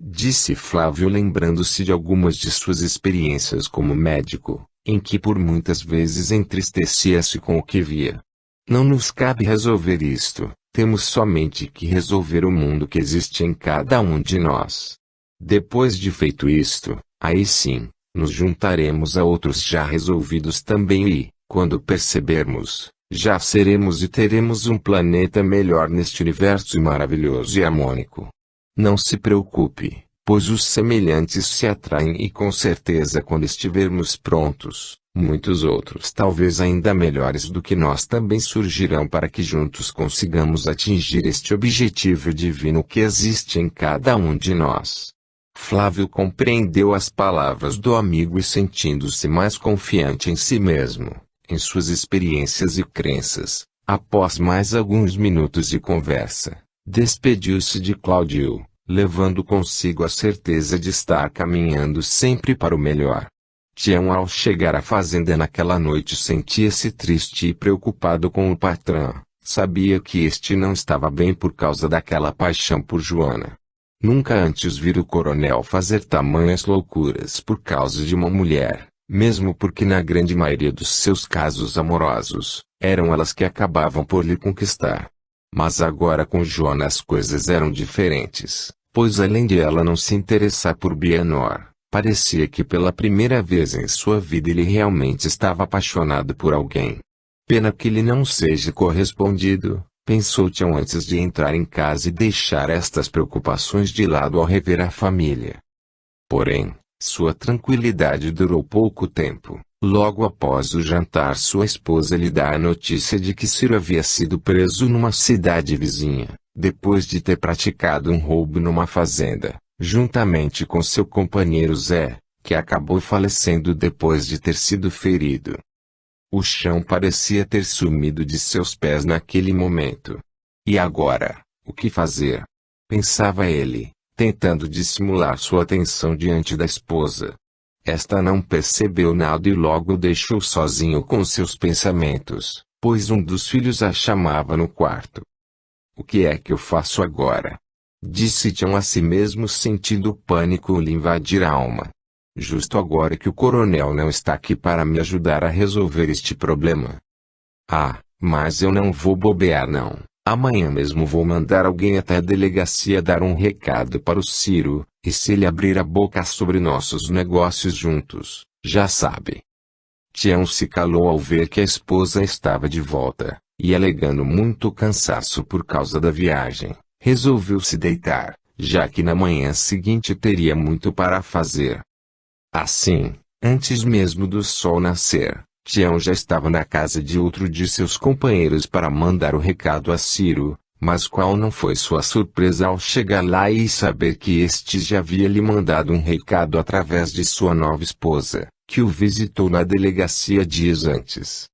Disse Flávio lembrando-se de algumas de suas experiências como médico, em que por muitas vezes entristecia-se com o que via. Não nos cabe resolver isto, temos somente que resolver o mundo que existe em cada um de nós. Depois de feito isto, aí sim, nos juntaremos a outros já resolvidos também e, quando percebermos, já seremos e teremos um planeta melhor neste universo maravilhoso e harmônico. Não se preocupe, pois os semelhantes se atraem e com certeza quando estivermos prontos, muitos outros talvez ainda melhores do que nós também surgirão para que juntos consigamos atingir este objetivo divino que existe em cada um de nós. Flávio compreendeu as palavras do amigo e sentindo-se mais confiante em si mesmo, em suas experiências e crenças, após mais alguns minutos de conversa, despediu-se de Cláudio, levando consigo a certeza de estar caminhando sempre para o melhor. Tião, ao chegar à fazenda naquela noite, sentia-se triste e preocupado com o patrão. Sabia que este não estava bem por causa daquela paixão por Joana. Nunca antes vira o coronel fazer tamanhas loucuras por causa de uma mulher, mesmo porque na grande maioria dos seus casos amorosos, eram elas que acabavam por lhe conquistar. Mas agora com Joana as coisas eram diferentes, pois além de ela não se interessar por Bienor, parecia que pela primeira vez em sua vida ele realmente estava apaixonado por alguém. Pena que ele não seja correspondido, pensou Tião antes de entrar em casa e deixar estas preocupações de lado ao rever a família. Porém, sua tranquilidade durou pouco tempo. Logo após o jantar, sua esposa lhe dá a notícia de que Ciro havia sido preso numa cidade vizinha, depois de ter praticado um roubo numa fazenda, juntamente com seu companheiro Zé, que acabou falecendo depois de ter sido ferido. O chão parecia ter sumido de seus pés naquele momento. E agora, o que fazer? Pensava ele, tentando dissimular sua atenção diante da esposa. Esta não percebeu nada e logo o deixou sozinho com seus pensamentos, pois um dos filhos a chamava no quarto. O que é que eu faço agora? Disse Tião a si mesmo, sentindo o pânico lhe invadir a alma. Justo agora que o coronel não está aqui para me ajudar a resolver este problema. Ah, mas eu não vou bobear não. Amanhã mesmo vou mandar alguém até a delegacia dar um recado para o Ciro, e se ele abrir a boca sobre nossos negócios juntos, já sabe. Tião se calou ao ver que a esposa estava de volta, e alegando muito cansaço por causa da viagem, resolveu se deitar, já que na manhã seguinte teria muito para fazer. Assim, antes mesmo do sol nascer, Tião já estava na casa de outro de seus companheiros para mandar o recado a Ciro, mas qual não foi sua surpresa ao chegar lá e saber que este já havia lhe mandado um recado através de sua nova esposa, que o visitou na delegacia dias antes.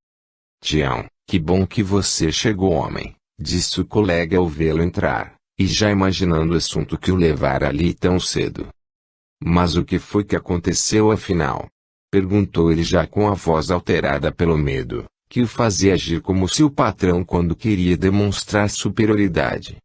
Tião, que bom que você chegou, homem, disse o colega ao vê-lo entrar, e já imaginando o assunto que o levara ali tão cedo. Mas o que foi que aconteceu afinal? Perguntou ele já com a voz alterada pelo medo, que o fazia agir como se o patrão quando queria demonstrar superioridade.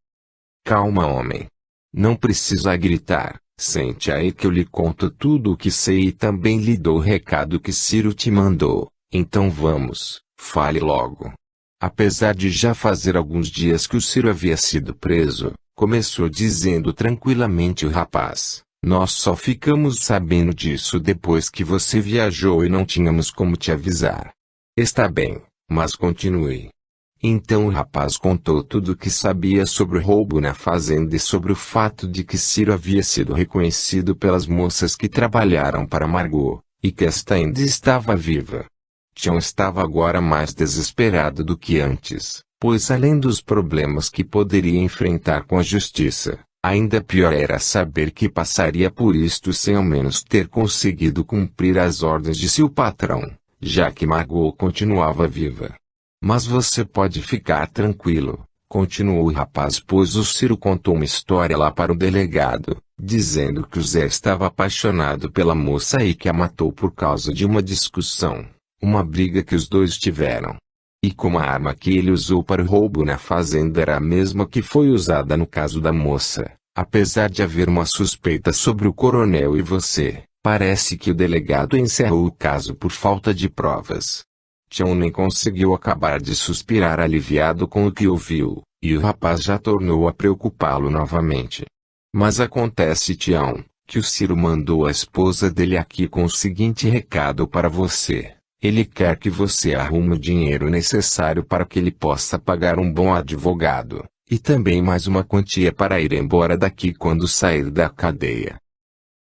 Calma, homem. Não precisa gritar, sente aí que eu lhe conto tudo o que sei e também lhe dou o recado que Ciro te mandou, então vamos, fale logo. Apesar de já fazer alguns dias que o Ciro havia sido preso, começou dizendo tranquilamente o rapaz, Nós só ficamos sabendo disso depois que você viajou e não tínhamos como te avisar. Está bem, mas continue. Então o rapaz contou tudo o que sabia sobre o roubo na fazenda e sobre o fato de que Ciro havia sido reconhecido pelas moças que trabalharam para Margot, e que esta ainda estava viva. Tião estava agora mais desesperado do que antes, pois além dos problemas que poderia enfrentar com a justiça, ainda pior era saber que passaria por isto sem ao menos ter conseguido cumprir as ordens de seu patrão, já que Margot continuava viva. Mas você pode ficar tranquilo, continuou o rapaz, pois o Ciro contou uma história lá para o delegado, dizendo que o Zé estava apaixonado pela moça e que a matou por causa de uma discussão, uma briga que os dois tiveram. E como a arma que ele usou para o roubo na fazenda era a mesma que foi usada no caso da moça, apesar de haver uma suspeita sobre o coronel e você, parece que o delegado encerrou o caso por falta de provas. Tião nem conseguiu acabar de suspirar aliviado com o que ouviu, e o rapaz já tornou a preocupá-lo novamente. Mas acontece, Tião, que o Ciro mandou a esposa dele aqui com o seguinte recado para você. Ele quer que você arrume o dinheiro necessário para que ele possa pagar um bom advogado, e também mais uma quantia para ir embora daqui quando sair da cadeia.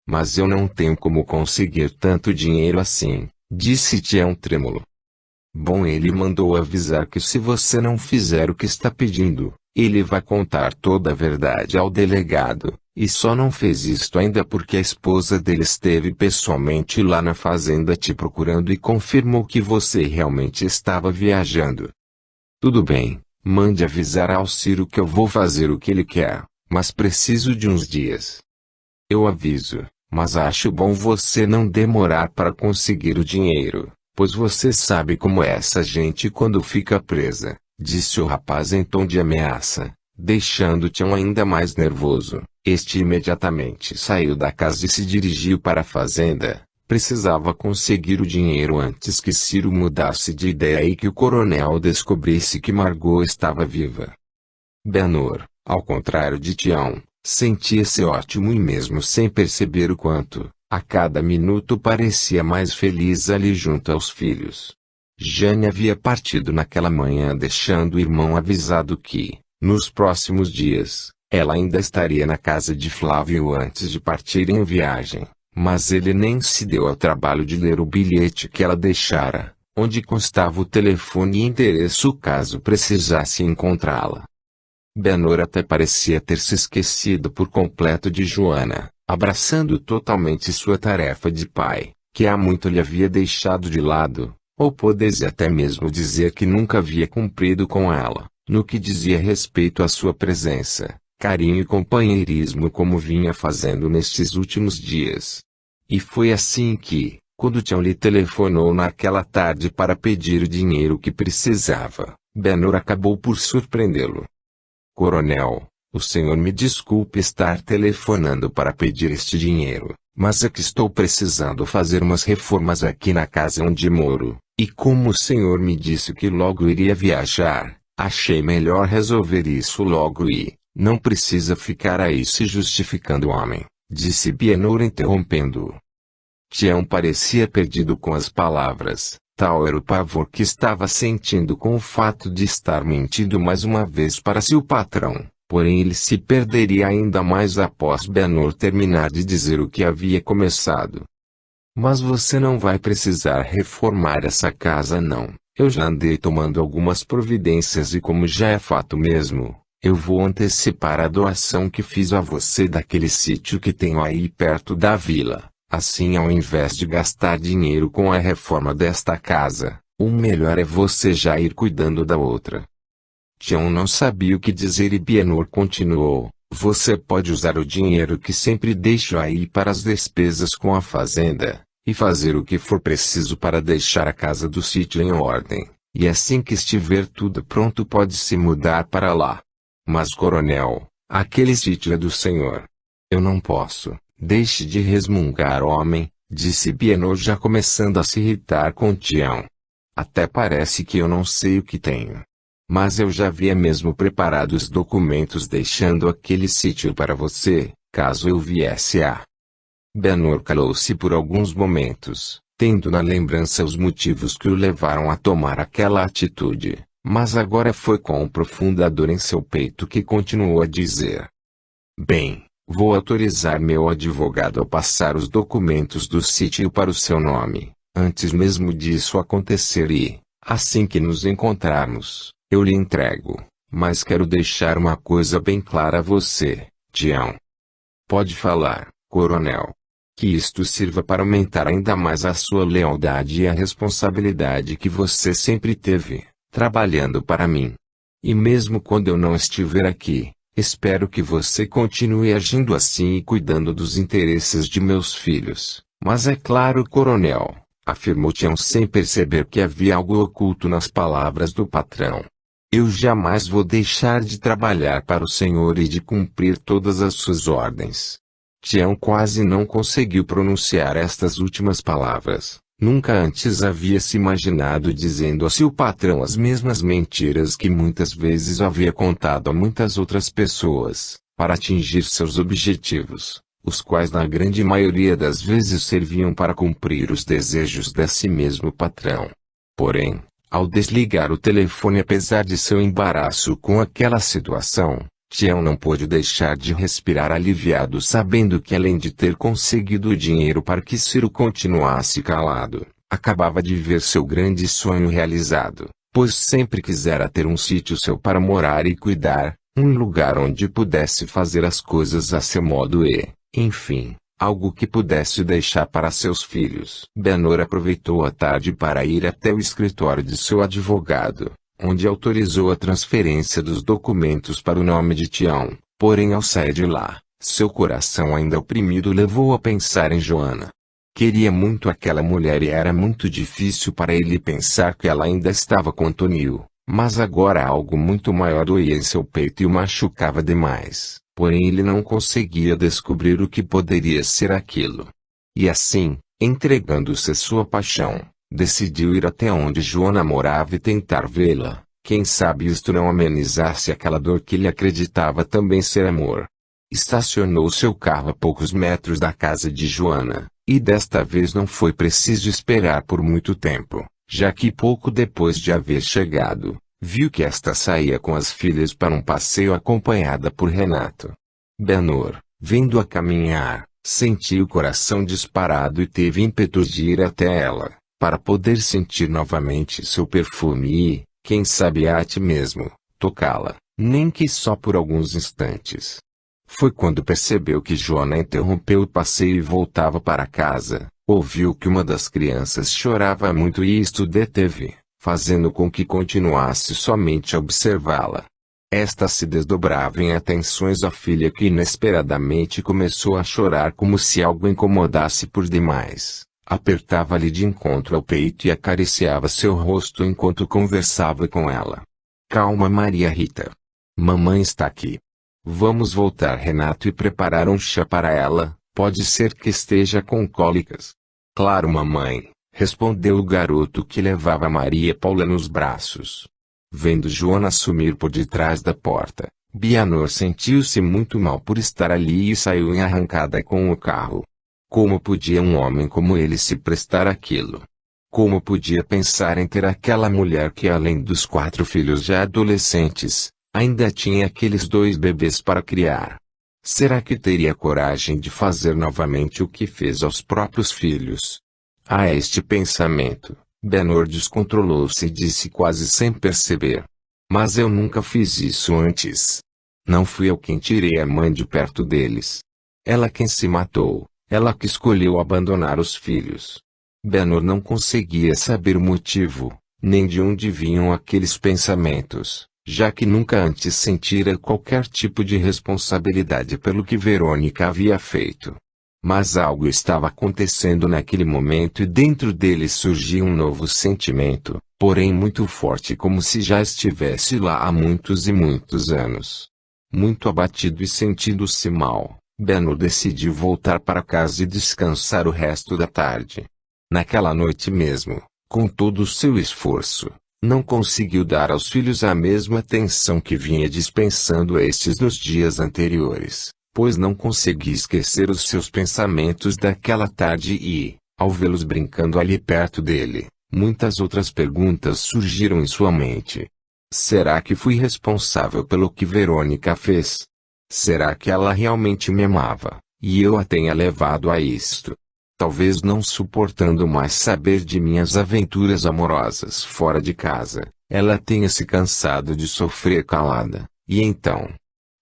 Mas eu não tenho como conseguir tanto dinheiro assim, disse Tião trêmulo. Bom, ele mandou avisar que se você não fizer o que está pedindo, ele vai contar toda a verdade ao delegado, e só não fez isto ainda porque a esposa dele esteve pessoalmente lá na fazenda te procurando e confirmou que você realmente estava viajando. Tudo bem, mande avisar ao Ciro que eu vou fazer o que ele quer, mas preciso de uns dias. Eu aviso, mas acho bom você não demorar para conseguir o dinheiro. Pois você sabe como é essa gente quando fica presa, disse o rapaz em tom de ameaça, deixando Tião ainda mais nervoso. Este imediatamente saiu da casa e se dirigiu para a fazenda. Precisava conseguir o dinheiro antes que Ciro mudasse de ideia e que o coronel descobrisse que Margot estava viva. Benhur, ao contrário de Tião, sentia-se ótimo e mesmo sem perceber o quanto, a cada minuto parecia mais feliz ali junto aos filhos. Jane havia partido naquela manhã deixando o irmão avisado que, nos próximos dias, ela ainda estaria na casa de Flávio antes de partir em viagem, mas ele nem se deu ao trabalho de ler o bilhete que ela deixara, onde constava o telefone e endereço caso precisasse encontrá-la. Benhur até parecia ter se esquecido por completo de Joana, abraçando totalmente sua tarefa de pai, que há muito lhe havia deixado de lado, ou poder-se até mesmo dizer que nunca havia cumprido com ela, no que dizia respeito à sua presença, carinho e companheirismo como vinha fazendo nestes últimos dias. E foi assim que, quando Tião lhe telefonou naquela tarde para pedir o dinheiro que precisava, Benhur acabou por surpreendê-lo. Coronel, o senhor me desculpe estar telefonando para pedir este dinheiro, mas é que estou precisando fazer umas reformas aqui na casa onde moro, e como o senhor me disse que logo iria viajar, achei melhor resolver isso logo e, não precisa ficar aí se justificando, homem, disse Benhur interrompendo-o. Tião parecia perdido com as palavras, tal era o pavor que estava sentindo com o fato de estar mentindo mais uma vez para seu patrão. Porém ele se perderia ainda mais após Benhur terminar de dizer o que havia começado. Mas você não vai precisar reformar essa casa não. Eu já andei tomando algumas providências e como já é fato mesmo, eu vou antecipar a doação que fiz a você daquele sítio que tenho aí perto da vila. Assim, ao invés de gastar dinheiro com a reforma desta casa, o melhor é você já ir cuidando da outra. Tião não sabia o que dizer e Benhur continuou, você pode usar o dinheiro que sempre deixo aí para as despesas com a fazenda, e fazer o que for preciso para deixar a casa do sítio em ordem, e assim que estiver tudo pronto pode se mudar para lá. Mas coronel, aquele sítio é do senhor. Eu não posso, deixe de resmungar, homem, disse Benhur já começando a se irritar com Tião. Até parece que eu não sei o que tenho. Mas eu já havia mesmo preparado os documentos deixando aquele sítio para você, caso eu viesse a Benhur calou-se por alguns momentos, tendo na lembrança os motivos que o levaram a tomar aquela atitude, mas agora foi com profunda dor em seu peito que continuou a dizer: Bem, vou autorizar meu advogado a passar os documentos do sítio para o seu nome, antes mesmo disso acontecer e, assim que nos encontrarmos, eu lhe entrego. Mas quero deixar uma coisa bem clara a você, Tião. Pode falar, coronel. Que isto sirva para aumentar ainda mais a sua lealdade e a responsabilidade que você sempre teve, trabalhando para mim. E mesmo quando eu não estiver aqui, espero que você continue agindo assim e cuidando dos interesses de meus filhos. Mas é claro, coronel, afirmou Tião sem perceber que havia algo oculto nas palavras do patrão. Eu jamais vou deixar de trabalhar para o senhor e de cumprir todas as suas ordens. Tião quase não conseguiu pronunciar estas últimas palavras. Nunca antes havia se imaginado dizendo a seu patrão as mesmas mentiras que muitas vezes havia contado a muitas outras pessoas, para atingir seus objetivos, os quais na grande maioria das vezes serviam para cumprir os desejos desse mesmo patrão. Porém, ao desligar o telefone apesar de seu embaraço com aquela situação, Tião não pôde deixar de respirar aliviado sabendo que além de ter conseguido o dinheiro para que Ciro continuasse calado, acabava de ver seu grande sonho realizado, pois sempre quisera ter um sítio seu para morar e cuidar, um lugar onde pudesse fazer as coisas a seu modo e, enfim, algo que pudesse deixar para seus filhos. Benhur aproveitou a tarde para ir até o escritório de seu advogado, onde autorizou a transferência dos documentos para o nome de Tião, porém ao sair de lá, seu coração ainda oprimido o levou a pensar em Joana. Queria muito aquela mulher e era muito difícil para ele pensar que ela ainda estava com Tonil, mas agora algo muito maior doía em seu peito e o machucava demais. Porém ele não conseguia descobrir o que poderia ser aquilo. E assim, entregando-se à sua paixão, decidiu ir até onde Joana morava e tentar vê-la. Quem sabe isto não amenizasse aquela dor que ele acreditava também ser amor. Estacionou seu carro a poucos metros da casa de Joana, e desta vez não foi preciso esperar por muito tempo, já que pouco depois de haver chegado, viu que esta saía com as filhas para um passeio acompanhada por Renato. Benhur, vendo-a caminhar, sentiu o coração disparado e teve ímpetos de ir até ela, para poder sentir novamente seu perfume e, quem sabe até mesmo, tocá-la, nem que só por alguns instantes. Foi quando percebeu que Joana interrompeu o passeio e voltava para casa, ouviu que uma das crianças chorava muito e isto deteve, fazendo com que continuasse somente a observá-la. Esta se desdobrava em atenções à filha que inesperadamente começou a chorar como se algo incomodasse por demais. Apertava-lhe de encontro ao peito e acariciava seu rosto enquanto conversava com ela. Calma, Maria Rita. Mamãe está aqui. Vamos voltar, Renato, e preparar um chá para ela, pode ser que esteja com cólicas. Claro, mamãe. Respondeu o garoto que levava Maria Paula nos braços. Vendo Joana sumir por detrás da porta, Benhur sentiu-se muito mal por estar ali e saiu em arrancada com o carro. Como podia um homem como ele se prestar àquilo? Como podia pensar em ter aquela mulher que além dos 4 filhos já adolescentes, ainda tinha aqueles 2 bebês para criar? Será que teria coragem de fazer novamente o que fez aos próprios filhos? A este pensamento, Benhur descontrolou-se e disse quase sem perceber: Mas eu nunca fiz isso antes. Não fui eu quem tirei a mãe de perto deles. Ela quem se matou, ela que escolheu abandonar os filhos. Benhur não conseguia saber o motivo, nem de onde vinham aqueles pensamentos, já que nunca antes sentira qualquer tipo de responsabilidade pelo que Verônica havia feito. Mas algo estava acontecendo naquele momento e dentro dele surgia um novo sentimento, porém muito forte como se já estivesse lá há muitos e muitos anos. Muito abatido e sentindo-se mal, Benhur decidiu voltar para casa e descansar o resto da tarde. Naquela noite mesmo, com todo o seu esforço, não conseguiu dar aos filhos a mesma atenção que vinha dispensando a estes nos dias anteriores. pois não conseguia esquecer os seus pensamentos daquela tarde e, ao vê-los brincando ali perto dele, muitas outras perguntas surgiram em sua mente. Será que fui responsável pelo que Verônica fez? Será que ela realmente me amava, e eu a tenha levado a isto? Talvez não suportando mais saber de minhas aventuras amorosas fora de casa, ela tenha se cansado de sofrer calada, e então...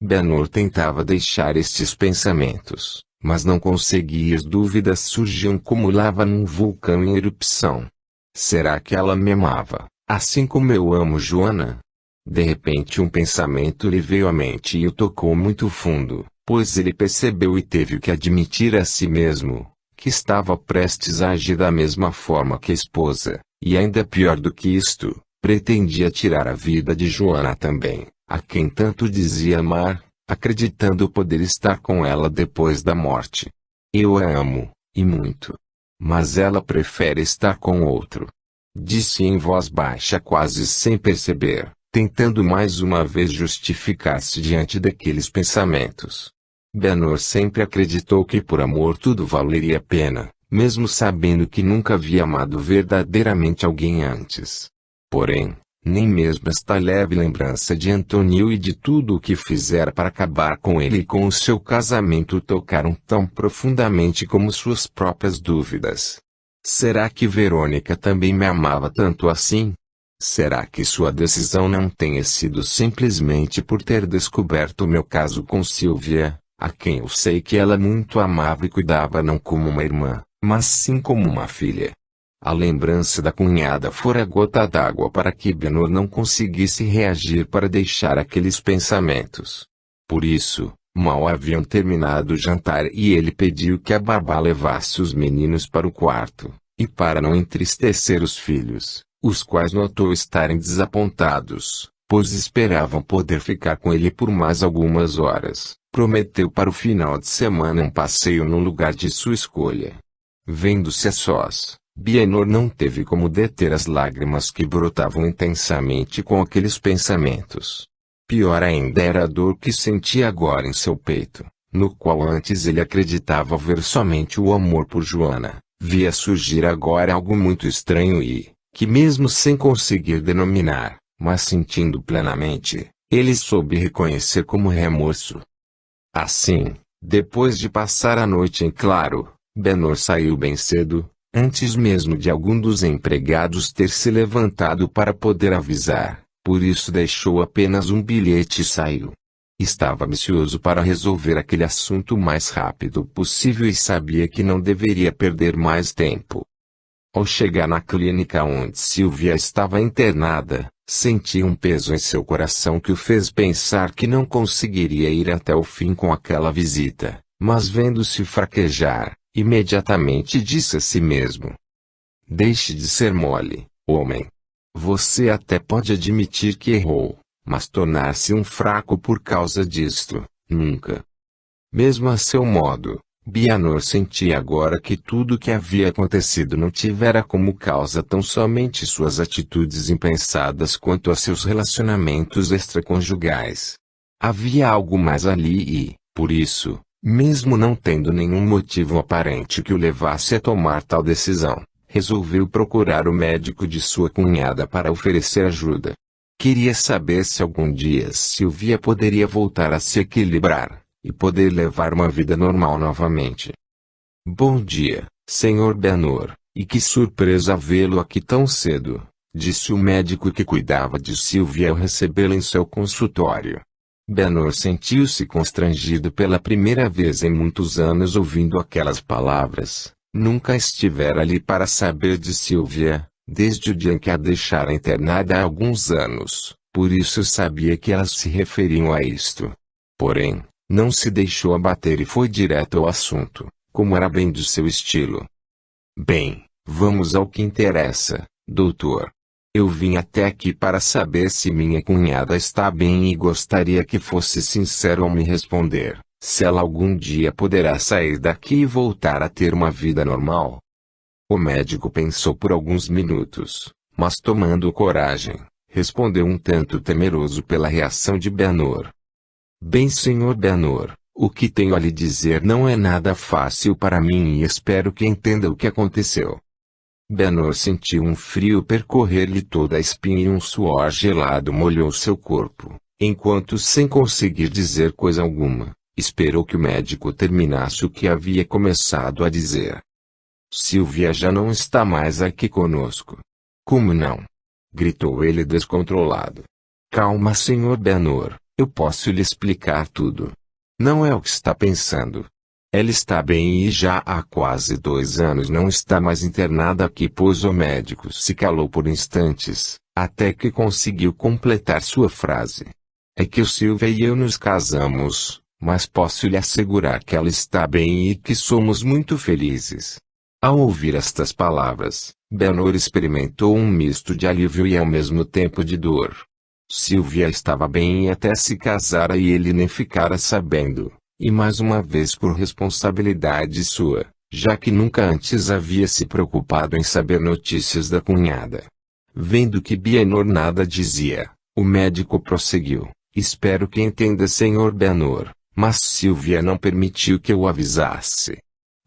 Benhur tentava deixar estes pensamentos, mas não conseguia. As dúvidas surgiam como lava num vulcão em erupção. Será que ela me amava, assim como eu amo Joana? De repente um pensamento lhe veio à mente e o tocou muito fundo, pois ele percebeu e teve que admitir a si mesmo, que estava prestes a agir da mesma forma que a esposa, e ainda pior do que isto, pretendia tirar a vida de Joana também, a quem tanto dizia amar, acreditando poder estar com ela depois da morte. Eu a amo, e muito. Mas ela prefere estar com outro. Disse em voz baixa quase sem perceber, tentando mais uma vez justificar-se diante daqueles pensamentos. Benhur sempre acreditou que por amor tudo valeria a pena, mesmo sabendo que nunca havia amado verdadeiramente alguém antes. Porém, nem mesmo esta leve lembrança de Antônio e de tudo o que fizera para acabar com ele e com o seu casamento o tocaram tão profundamente como suas próprias dúvidas. Será que Verônica também me amava tanto assim? Será que sua decisão não tenha sido simplesmente por ter descoberto o meu caso com Silvia, a quem eu sei que ela muito amava e cuidava não como uma irmã, mas sim como uma filha? A lembrança da cunhada fora a gota d'água para que Benhur não conseguisse reagir para deixar aqueles pensamentos. Por isso, mal haviam terminado o jantar e ele pediu que a babá levasse os meninos para o quarto, e para não entristecer os filhos, os quais notou estarem desapontados, pois esperavam poder ficar com ele por mais algumas horas, prometeu para o final de semana um passeio no lugar de sua escolha. Vendo-se a sós, Benhur não teve como deter as lágrimas que brotavam intensamente com aqueles pensamentos. Pior ainda era a dor que sentia agora em seu peito, no qual antes ele acreditava ver somente o amor por Joana, via surgir agora algo muito estranho e, que mesmo sem conseguir denominar, mas sentindo plenamente, ele soube reconhecer como remorso. Assim, depois de passar a noite em claro, Benhur saiu bem cedo, antes mesmo de algum dos empregados ter se levantado para poder avisar, por isso deixou apenas um bilhete e saiu. Estava ansioso para resolver aquele assunto o mais rápido possível e sabia que não deveria perder mais tempo. Ao chegar na clínica onde Silvia estava internada, sentia um peso em seu coração que o fez pensar que não conseguiria ir até o fim com aquela visita, mas vendo-se fraquejar, imediatamente disse a si mesmo: deixe de ser mole, homem. Você até pode admitir que errou, mas tornar-se um fraco por causa disto, nunca. Mesmo a seu modo, Benhur sentia agora que tudo o que havia acontecido não tivera como causa tão somente suas atitudes impensadas quanto a seus relacionamentos extraconjugais. Havia algo mais ali e, por isso, mesmo não tendo nenhum motivo aparente que o levasse a tomar tal decisão, resolveu procurar o médico de sua cunhada para oferecer ajuda. Queria saber se algum dia Silvia poderia voltar a se equilibrar, e poder levar uma vida normal novamente. Bom dia, Sr. Benhur, e que surpresa vê-lo aqui tão cedo, disse o médico que cuidava de Silvia ao recebê-la em seu consultório. Benhur sentiu-se constrangido pela primeira vez em muitos anos ouvindo aquelas palavras. Nunca estivera ali para saber de Silvia, desde o dia em que a deixara internada há alguns anos, por isso sabia que elas se referiam a isto. Porém, não se deixou abater e foi direto ao assunto, como era bem do seu estilo. Bem, vamos ao que interessa, doutor. Eu vim até aqui para saber se minha cunhada está bem e gostaria que fosse sincero ao me responder, se ela algum dia poderá sair daqui e voltar a ter uma vida normal. O médico pensou por alguns minutos, mas tomando coragem, respondeu um tanto temeroso pela reação de Benhur. Bem, Sr. Benhur, O que tenho a lhe dizer não é nada fácil para mim e espero que entenda o que aconteceu. Benor sentiu um frio percorrer-lhe toda a espinha e um suor gelado molhou seu corpo, enquanto sem conseguir dizer coisa alguma, esperou que o médico terminasse o que havia começado a dizer. Sylvia já não está mais aqui conosco. Como não? Gritou ele descontrolado. Calma, Sr. Benor, eu posso lhe explicar tudo. Não é o que está pensando. Ela está bem e já há quase 2 anos não está mais internada aqui, pois o médico se calou por instantes, até que conseguiu completar sua frase. É que o Sylvia e eu nos casamos, mas posso lhe assegurar que ela está bem e que somos muito felizes. Ao ouvir estas palavras, Benor experimentou um misto de alívio e ao mesmo tempo de dor. Sylvia estava bem até se casara e ele nem ficara sabendo. E mais uma vez por responsabilidade sua, já que nunca antes havia se preocupado em saber notícias da cunhada. Vendo que Benor nada dizia, o médico prosseguiu. Espero que entenda, Sr. Benor, mas Sylvia não permitiu que eu avisasse.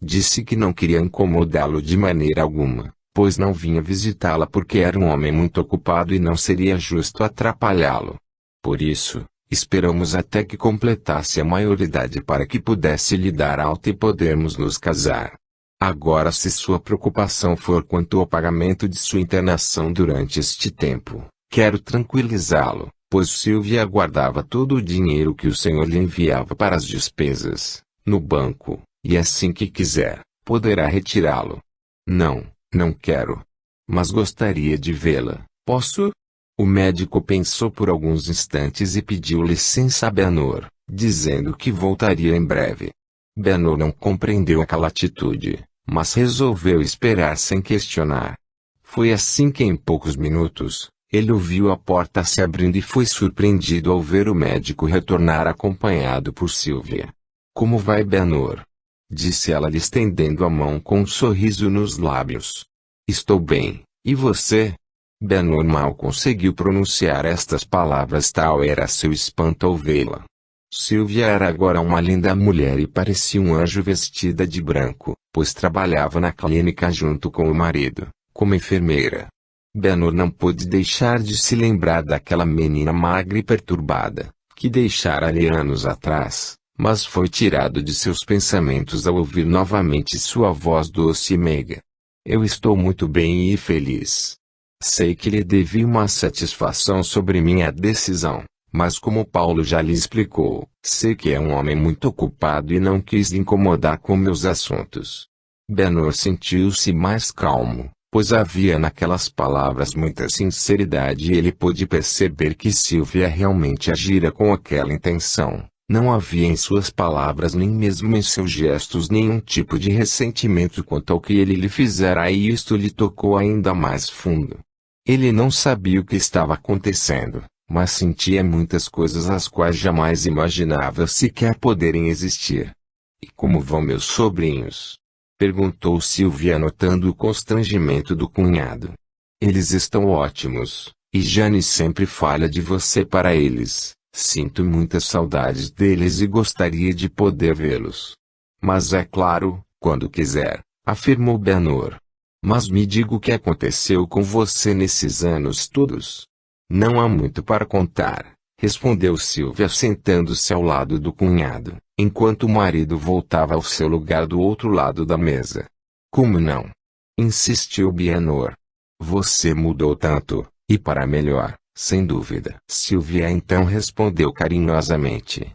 Disse que não queria incomodá-lo de maneira alguma, pois não vinha visitá-la porque era um homem muito ocupado e não seria justo atrapalhá-lo. Por isso, esperamos até que completasse a maioridade para que pudesse lhe dar alta e podermos nos casar. Agora, se sua preocupação for quanto ao pagamento de sua internação durante este tempo, quero tranquilizá-lo, pois Sylvia guardava todo o dinheiro que o senhor lhe enviava para as despesas, no banco, e assim que quiser, poderá retirá-lo. Não quero. Mas gostaria de vê-la, posso? O médico pensou por alguns instantes e pediu licença a Benor, dizendo que voltaria em breve. Benor não compreendeu aquela atitude, mas resolveu esperar sem questionar. Foi assim que em poucos minutos, ele ouviu a porta se abrindo e foi surpreendido ao ver o médico retornar acompanhado por Sylvia. Como vai, Benor? Disse ela lhe estendendo a mão com um sorriso nos lábios. Estou bem, e você? Benor mal conseguiu pronunciar estas palavras, tal era seu espanto ao vê-la. Sylvia era agora uma linda mulher e parecia um anjo vestida de branco, pois trabalhava na clínica junto com o marido, como enfermeira. Benor não pôde deixar de se lembrar daquela menina magra e perturbada, que deixara ali anos atrás, mas foi tirado de seus pensamentos ao ouvir novamente sua voz doce e meiga. Eu estou muito bem e feliz. Sei que lhe devi uma satisfação sobre minha decisão, mas como Paulo já lhe explicou, sei que é um homem muito ocupado e não quis lhe incomodar com meus assuntos. Benor sentiu-se mais calmo, pois havia naquelas palavras muita sinceridade e ele pôde perceber que Sylvia realmente agira com aquela intenção. Não havia em suas palavras nem mesmo em seus gestos nenhum tipo de ressentimento quanto ao que ele lhe fizera e isto lhe tocou ainda mais fundo. Ele não sabia o que estava acontecendo, mas sentia muitas coisas as quais jamais imaginava sequer poderem existir. E como vão meus sobrinhos? Perguntou Sylvia notando o constrangimento do cunhado. Eles estão ótimos, e Jane sempre fala de você para eles. Sinto muitas saudades deles e gostaria de poder vê-los. Mas é claro, quando quiser, afirmou Benor. Mas me diga o que aconteceu com você nesses anos todos. Não há muito para contar, respondeu Sylvia sentando-se ao lado do cunhado, enquanto o marido voltava ao seu lugar do outro lado da mesa. Como não? Insistiu Benor. Você mudou tanto, e para melhor. Sem dúvida. Sylvia então respondeu carinhosamente.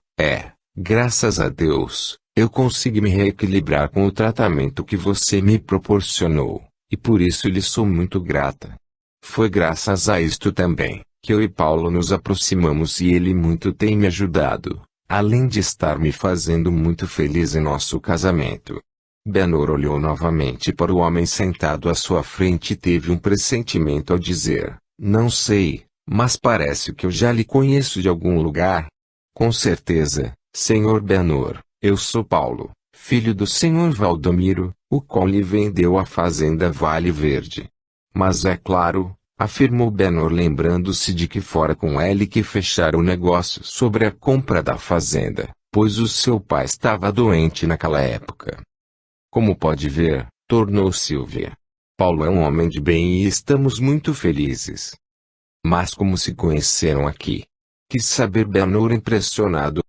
Graças a Deus, eu consegui me reequilibrar com o tratamento que você me proporcionou, e por isso lhe sou muito grata. Foi graças a isto também, que eu e Paulo nos aproximamos e ele muito tem me ajudado, além de estar me fazendo muito feliz em nosso casamento. Benor olhou novamente para o homem sentado à sua frente e teve um pressentimento ao dizer, não sei. Mas parece que eu já lhe conheço de algum lugar. Com certeza, Sr. Benor, eu sou Paulo, filho do Sr. Valdomiro, o qual lhe vendeu a fazenda Vale Verde. Mas é claro, afirmou Benor lembrando-se de que fora com ele que fechara o negócio sobre a compra da fazenda, pois o seu pai estava doente naquela época. Como pode ver, tornou Sylvia. Paulo é um homem de bem e estamos muito felizes. Mas como se conheceram aqui? Quis saber Benhur impressionado.